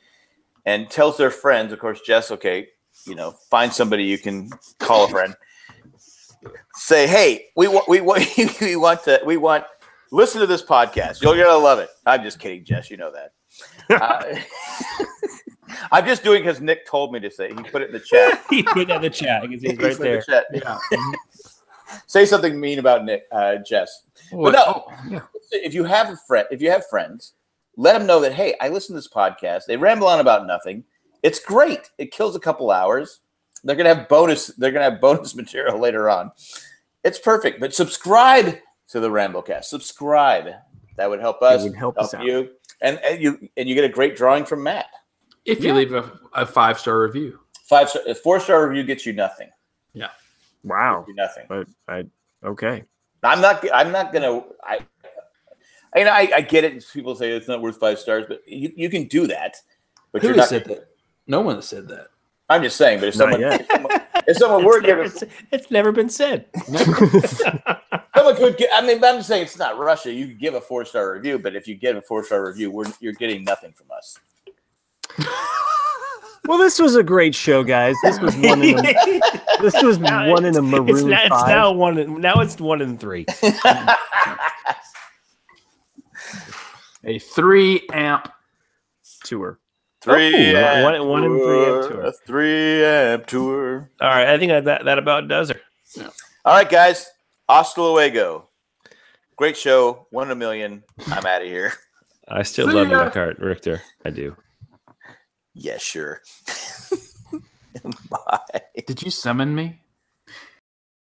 and tells their friends, of course, Jess, okay, find somebody you can call a friend. Say, hey, we want listen to this podcast. You're gonna love it. I'm just kidding, Jess. You know that. I'm just doing because Nick told me to say. He put it in the chat. He put that in the chat. He's right there. Yeah. Say something mean about Nick, Jess. But no, if you have friends, let them know that, hey, I listen to this podcast. They ramble on about nothing. It's great. It kills a couple hours. They're gonna have bonus material later on. It's perfect. But subscribe to the Ramblecast. Subscribe. That would help us. It would help us out. You. And you get a great drawing from Matt. If you leave a 5-star review. 4-star review gets you nothing. Yeah. Wow. Gets you nothing. But okay. I'm not gonna. I get it. People say it's not worth 5 stars, but you can do that. But Who said that? No one has said that. I'm just saying. But if someone were giving, it's never been said. someone could. I'm just saying it's not Russia. You could give a 4-star review, but if you give a 4-star review, you're getting nothing from us. Well, this was a great show, guys. This was one in a maroon. It's now one. Now it's 1 in 3. A 3-amp tour. 3 amp one in 3 amp tour. A 3 amp tour. All right, I think that about does it. Yeah. All right, guys. Hasta luego. Great show. 1 in a million. I'm out of here. I still love you, Richter. I do. Yeah, sure. Bye. Did you summon me?